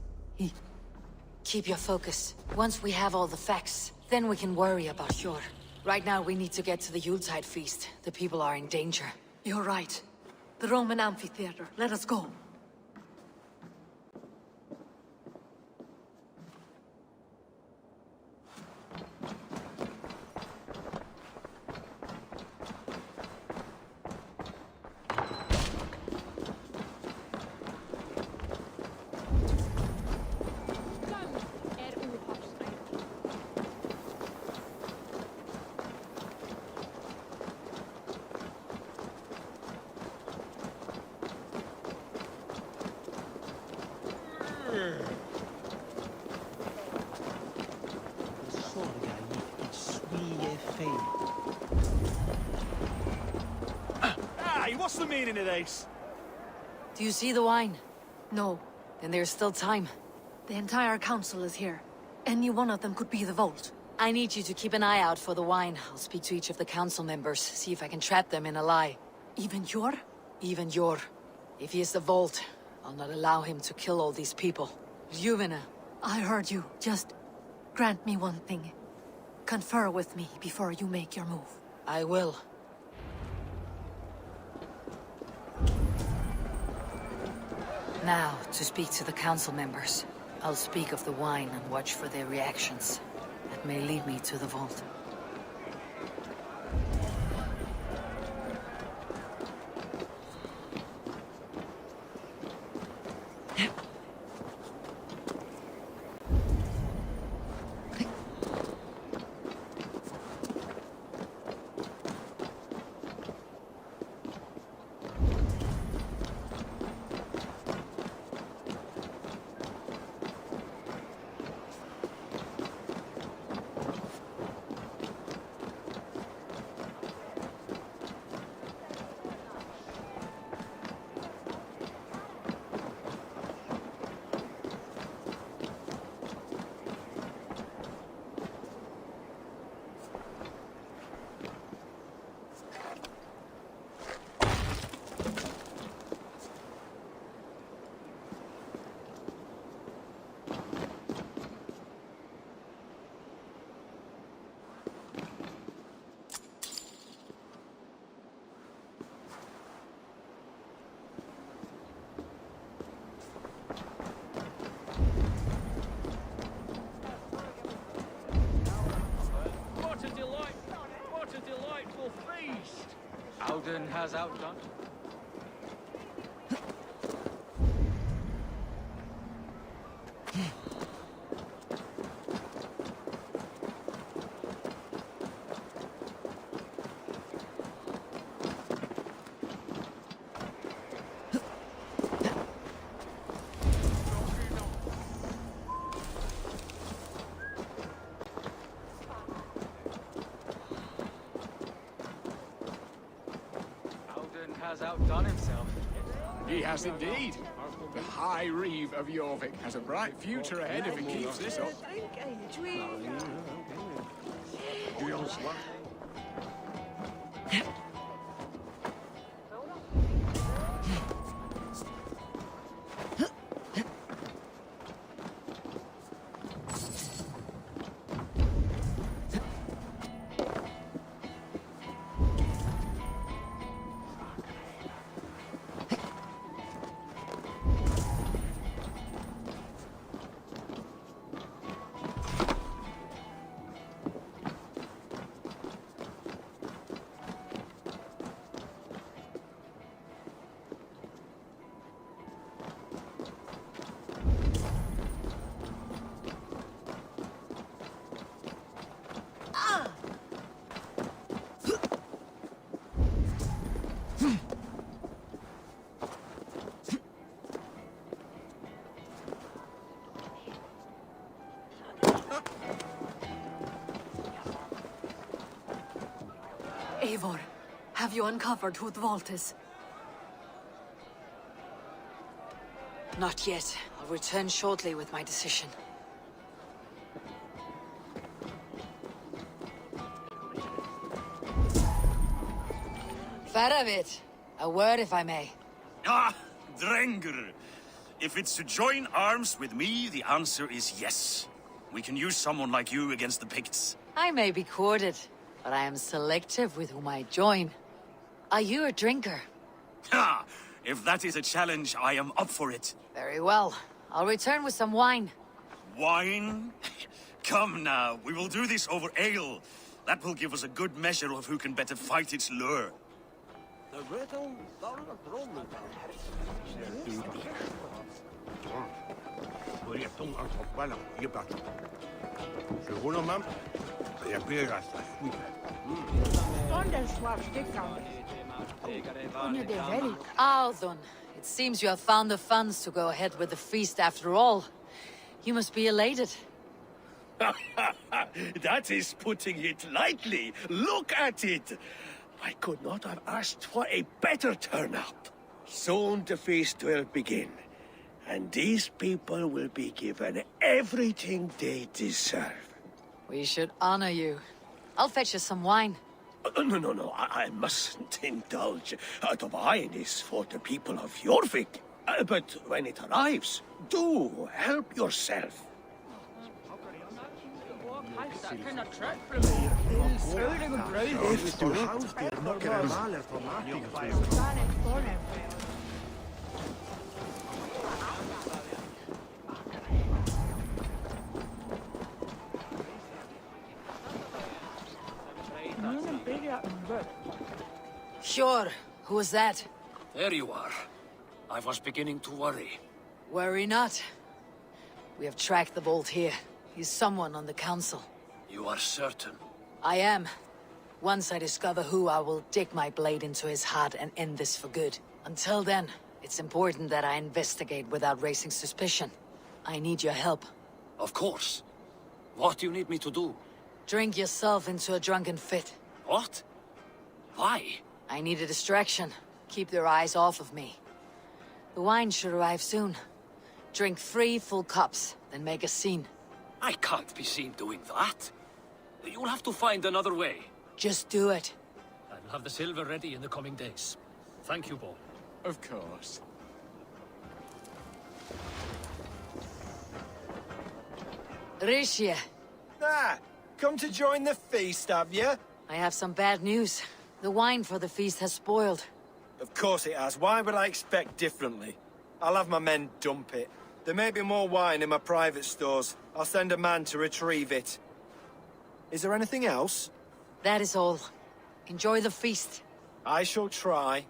Keep your focus. Once we have all the facts, then we can worry about Hjor. Right now, we need to get to the Yuletide feast. The people are in danger. You're right. The Roman amphitheater. Let us go. Hey, what's the meaning of this? Do you see the wine? No. Then there's still time. The entire council is here. Any one of them could be the vault. I need you to keep an eye out for the wine. I'll speak to each of the council members, see if I can trap them in a lie. Even Hjor? Even Hjor. If he is the vault, I'll not allow him to kill all these people. Juvena. I heard you. Just grant me one thing. Confer with me before you make your move. I will. Now, to speak to the council members. I'll speak of the wine and watch for their reactions. That may lead me to the vault. What a delightful feast! Alden has outdone. has outdone himself. He has indeed. The High Reeve of Jorvik has a bright future ahead if he keeps this up. Eivor, have you uncovered who the vault is? Not yet. I'll return shortly with my decision. Faravit, a word if I may. Ah, Drengr. If it's to join arms with me, the answer is yes. We can use someone like you against the Picts. I may be courted, but I am selective with whom I join. Are you a drinker? Ha! If that is a challenge, I am up for it. Very well. I'll return with some wine. Wine? Come now, we will do this over ale. That will give us a good measure of who can better fight its lure. Aldun, it seems you have found the funds to go ahead with the feast after all. You must be elated. That is putting it lightly. Look at it. I could not have asked for a better turnout. Soon the feast will begin, and these people will be given everything they deserve. We should honor you. I'll fetch you some wine. No, I mustn't indulge. The wine is for the people of Jorvik. But when it arrives, do help yourself. Sure. Who was that? There you are. I was beginning to worry. Worry not. We have tracked the vault here. He's someone on the council. You are certain? I am. Once I discover who, I will dig my blade into his heart and end this for good. Until then, it's important that I investigate without raising suspicion. I need your help. Of course. What do you need me to do? Drink yourself into a drunken fit. What? Why? I need a distraction. Keep their eyes off of me. The wine should arrive soon. Drink 3 full cups, then make a scene. I can't be seen doing that. You'll have to find another way. Just do it. I'll have the silver ready in the coming days. Thank you, Bo. Of course. Rishie. Come to join the feast, have you? I have some bad news. The wine for the feast has spoiled. Of course it has. Why would I expect differently? I'll have my men dump it. There may be more wine in my private stores. I'll send a man to retrieve it. Is there anything else? That is all. Enjoy the feast. I shall try.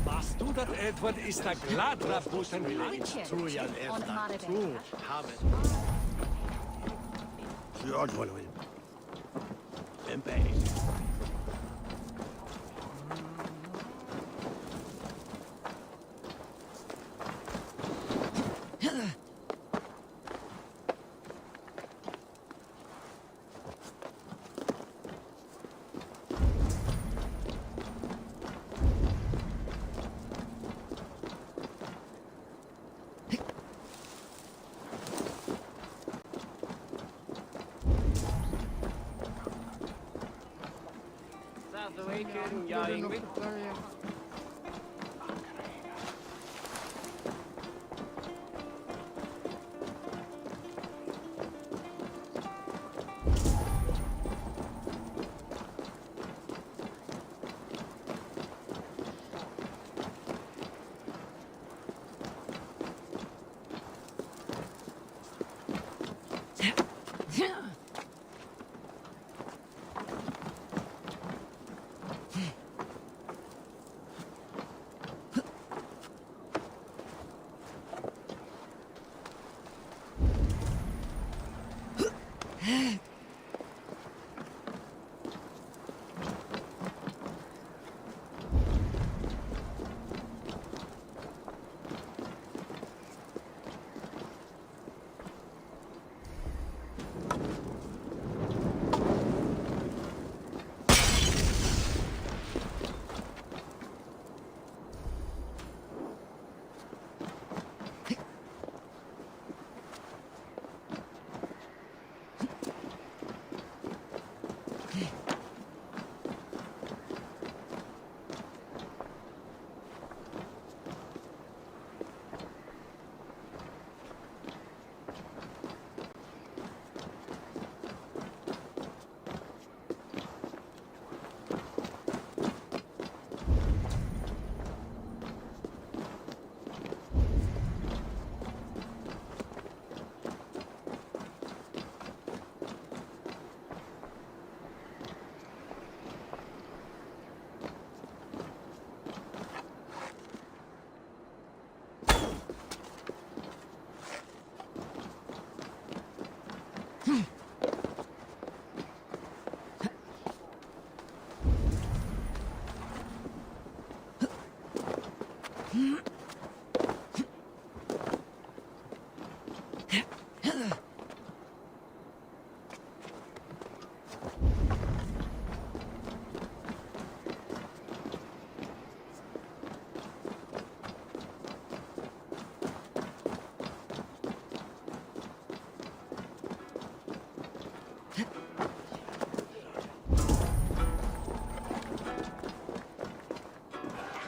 Warst du das etwa ist der Gladrabussen Trujan efter Tru Havet. Sjordvolvin. Vempe.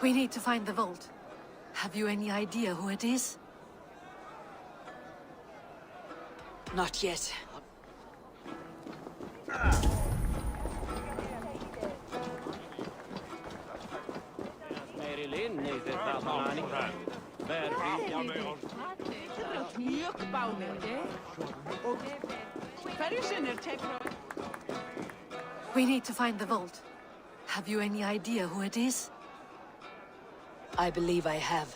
We need to find the vault. Have you any idea who it is? Not yet. We need to find the vault. Have you any idea who it is? I believe I have.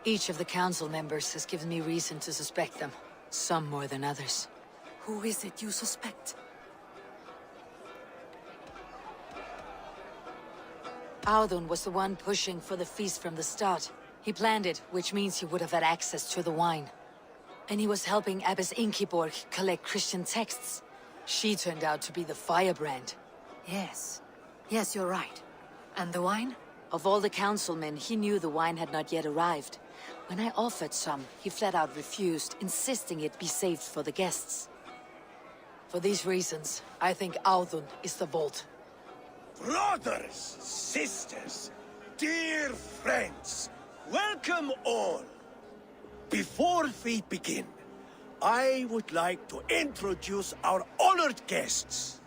Each of the council members has given me reason to suspect them. Some more than others. Who is it you suspect? Audun was the one pushing for the feast from the start. He planned it, which means he would have had access to the wine. And he was helping Abbess Ingeborg collect Christian texts. She turned out to be the firebrand. Yes. Yes, you're right. And the wine? Of all the councilmen, he knew the wine had not yet arrived. When I offered some, he flat out refused, insisting it be saved for the guests. For these reasons, I think Audun is the vault. Brothers, sisters, dear friends, welcome all. Before we begin, I would like to introduce our honored guests.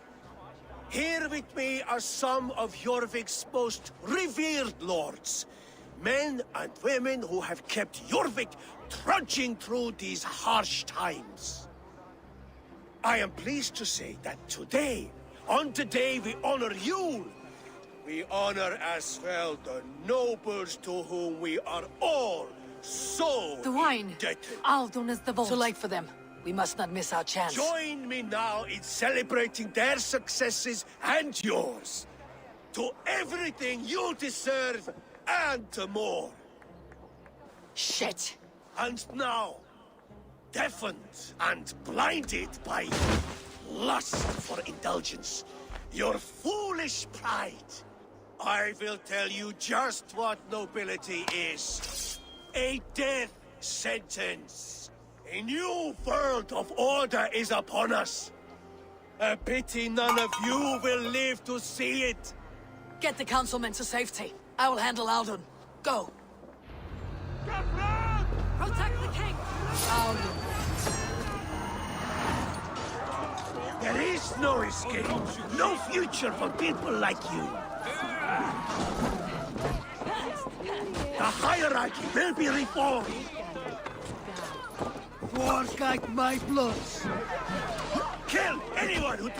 Here with me are some of Jorvik's most revered lords. Men and women who have kept Jorvik trudging through these harsh times. I am pleased to say that today, on the day we honor Yule, we honor as well the nobles to whom we are all so The wine. indebted. Aldon is the vault. Too late for them. We must not miss our chance. Join me now in celebrating their successes and yours. To everything you deserve and more. Shit. And now, deafened and blinded by lust for indulgence, your foolish pride, I will tell you just what nobility is. A death sentence. A new world of order is upon us. A pity none of you will live to see it. Get the councilmen to safety. I will handle Aldon. Go. Protect the king! Aldon. There is no escape, no future for people like you. The hierarchy will be reformed. Wars like my blood. Kill anyone who...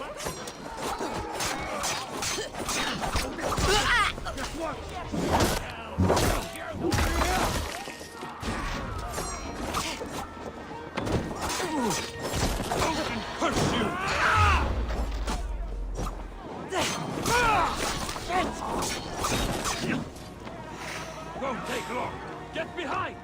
Won't take long. Get behind!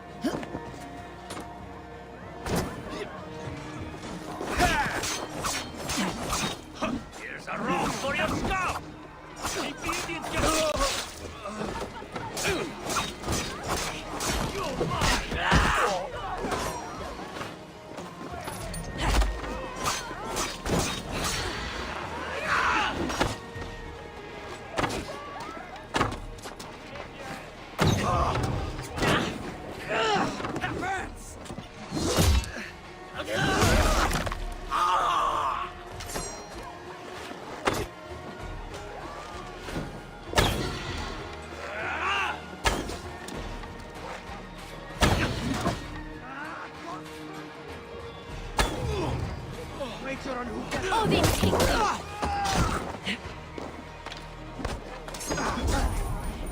Here's a rope for your scalp! Keep the Indians get... Odin, take them!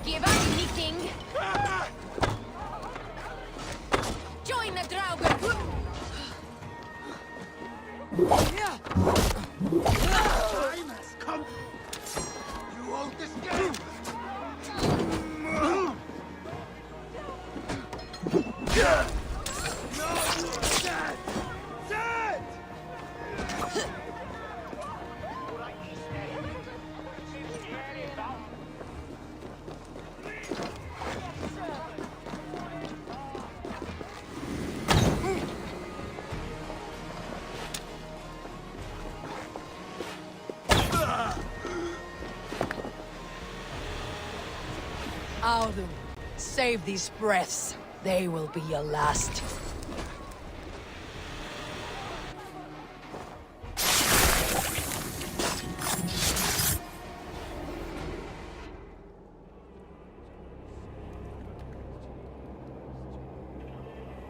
Give up, me king! Join the Draugr! Time has come. You won't escape. No, you're dead. Dead. Aldon, save these breaths. They will be your last.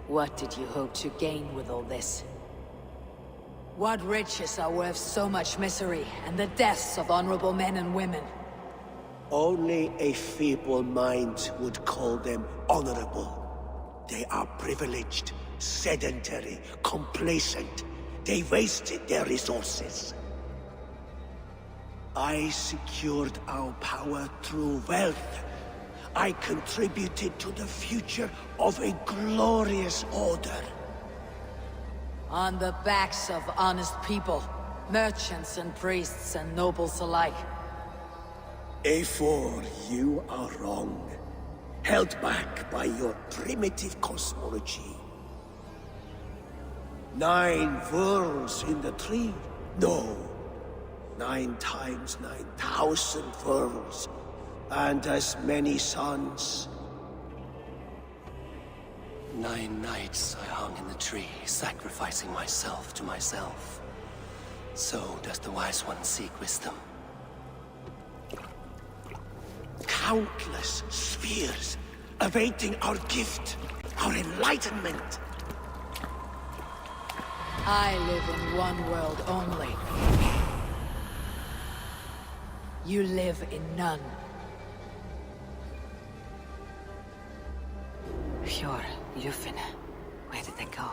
What did you hope to gain with all this? What riches are worth so much misery and the deaths of honorable men and women? Only a feeble mind would call them honorable. They are privileged, sedentary, complacent. They wasted their resources. I secured our power through wealth. I contributed to the future of a glorious order. On the backs of honest people, merchants and priests and nobles alike. Eivor, you are wrong. Held back by your primitive cosmology. 9 worlds in the tree? No. 9 times 9,000 worlds. And as many suns. 9 nights I hung in the tree, sacrificing myself to myself. So does the Wise One seek wisdom. countless spheres, awaiting our gift, our enlightenment. I live in one world only. You live in none. Fjord, Lufin. Where did they go?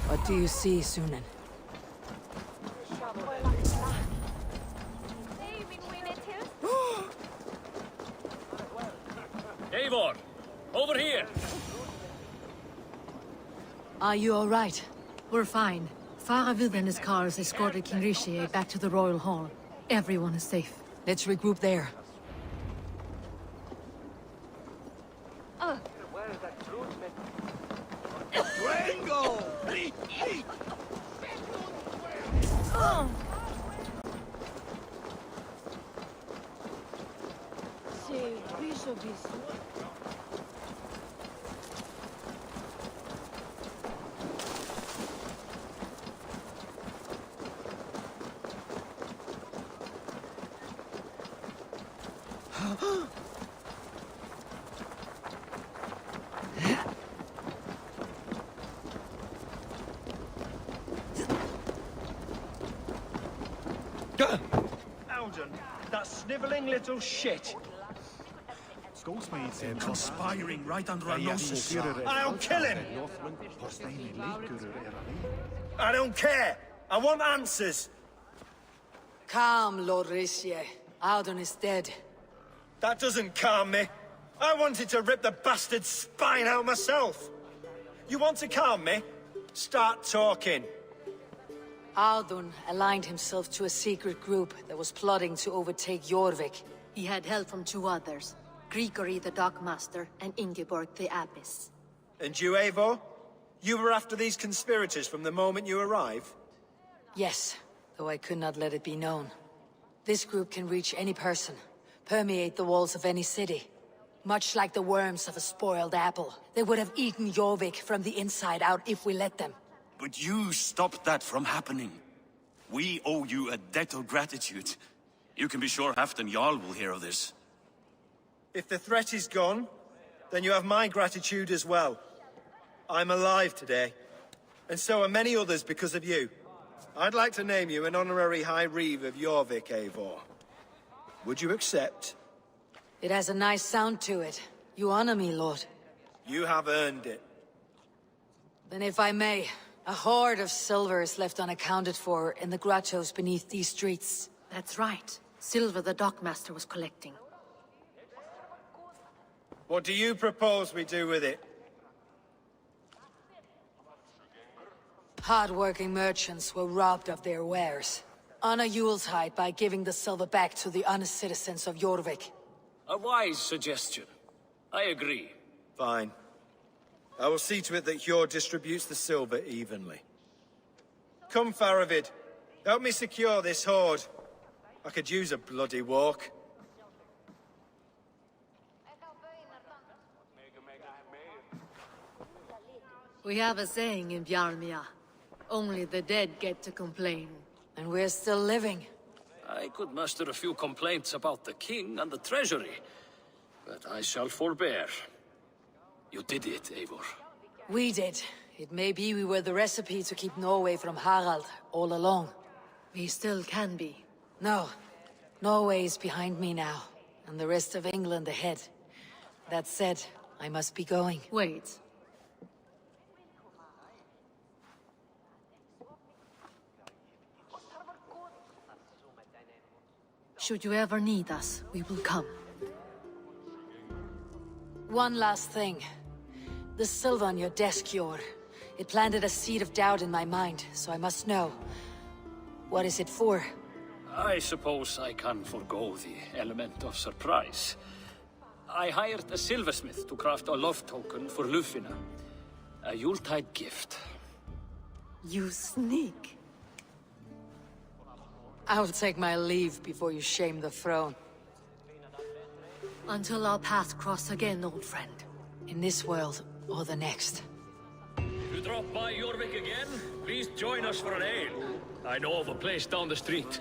What do you see, Sunan? Eivor! Over here! Are you all right? We're fine. Faravid and his cars escorted King Rishi back to the Royal Hall. Everyone is safe. Let's regroup there. Alden, that sniveling little shit. They're conspiring right under our noses. I'll kill him! I don't care! I want answers! Calm, Lord Rishi. Audun is dead. That doesn't calm me. I wanted to rip the bastard's spine out myself. You want to calm me? Start talking. Audun aligned himself to a secret group that was plotting to overtake Jorvik. He had help from two others. Grigory the Dockmaster and Ingeborg the Abbess. And you, Eivor? You were after these conspirators from the moment you arrived? Yes, though I could not let it be known. This group can reach any person, permeate the walls of any city. Much like the worms of a spoiled apple, they would have eaten Jorvik from the inside out if we let them. But you stopped that from happening. We owe you a debt of gratitude. You can be sure Halfdan Jarl will hear of this. If the threat is gone, then you have my gratitude as well. I'm alive today, and so are many others because of you. I'd like to name you an honorary High Reeve of Jorvik, Eivor. Would you accept? It has a nice sound to it. You honor me, Lord. You have earned it. Then if I may, a hoard of silver is left unaccounted for in the grottos beneath these streets. That's right. Silver the dockmaster was collecting. What do you propose we do with it? Hard-working merchants were robbed of their wares. Honor Yuletide by giving the silver back to the honest citizens of Jorvik. A wise suggestion. I agree. Fine. I will see to it that Hjord distributes the silver evenly. Come, Faravid. Help me secure this hoard. I could use a bloody walk. We have a saying in Bjarmia. Only the dead get to complain. And we're still living. I could muster a few complaints about the king and the treasury, but I shall forbear. You did it, Eivor. We did. It may be we were the recipe to keep Norway from Harald all along. We still can be. No. Norway is behind me now, and the rest of England ahead. That said, I must be going. Wait. Should you ever need us, we will come. One last thing. The silver on your desk, Jord. It planted a seed of doubt in my mind, so I must know. What is it for? I suppose I can forgo the element of surprise. I hired a silversmith to craft a love token for Lufina. A Yuletide gift. You sneak. I'll take my leave before you shame the throne. Until our paths cross again, old friend. In this world, or the next. If you drop by Jorvik again, please join us for an ale. I know of a place down the street.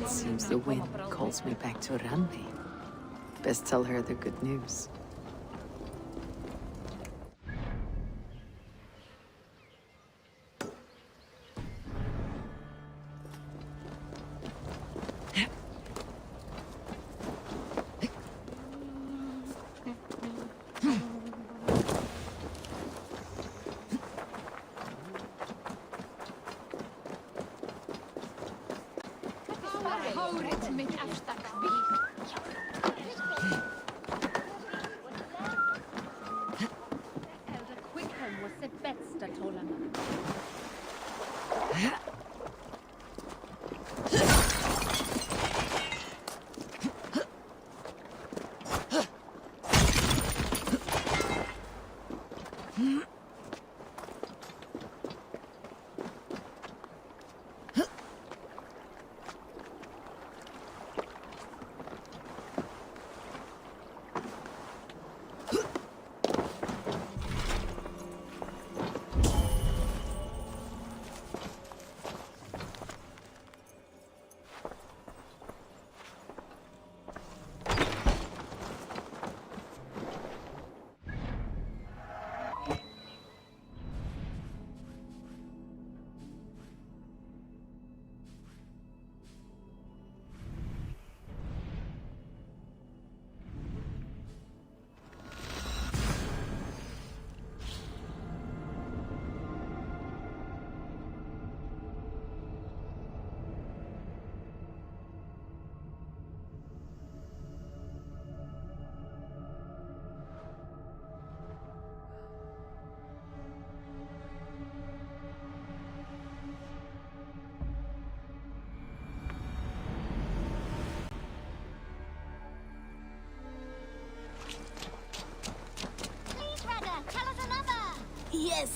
It seems the wind calls me back to Randi. Best tell her the good news.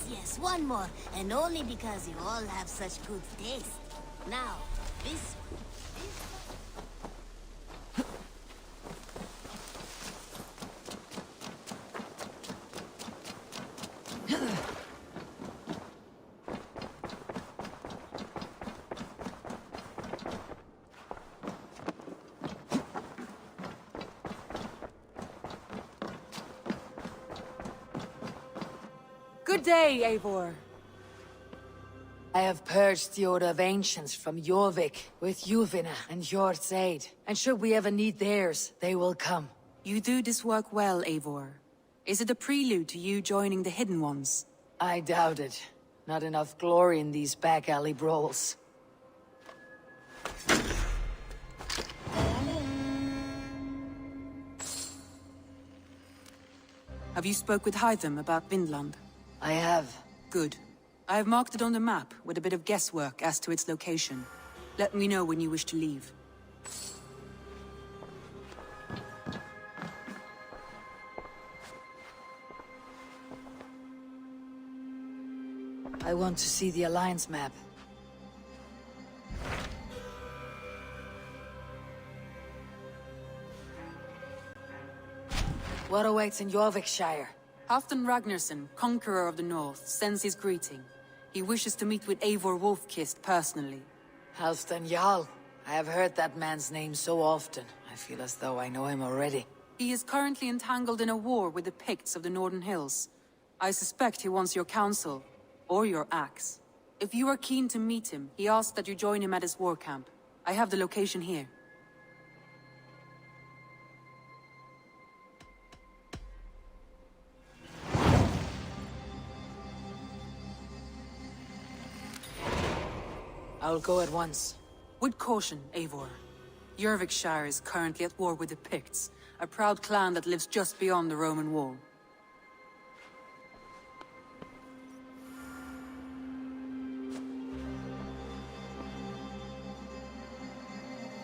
Yes, one more. And only because you all have such good taste. Now, this... Good day, Eivor. I have purged the Order of Ancients from Jorvik with Yuvina and Hjort's aid. And should we ever need theirs, they will come. You do this work well, Eivor. Is it a prelude to you joining the Hidden Ones? I doubt it. Not enough glory in these back alley brawls. Have you spoke with Hytham about Vinland? I have. Good. I have marked it on the map with a bit of guesswork as to its location. Let me know when you wish to leave. I want to see the Alliance map. What awaits in Jorvikshire? Halfdan Ragnarsson, Conqueror of the North, sends his greeting. He wishes to meet with Eivor Wolfkist personally. Halfdan Jarl. I have heard that man's name so often. I feel as though I know him already. He is currently entangled in a war with the Picts of the Northern Hills. I suspect he wants your counsel, or your axe. If you are keen to meet him, he asks that you join him at his war camp. I have the location here. I'll go at once. With caution, Eivor. Jorvikshire is currently at war with the Picts, a proud clan that lives just beyond the Roman wall.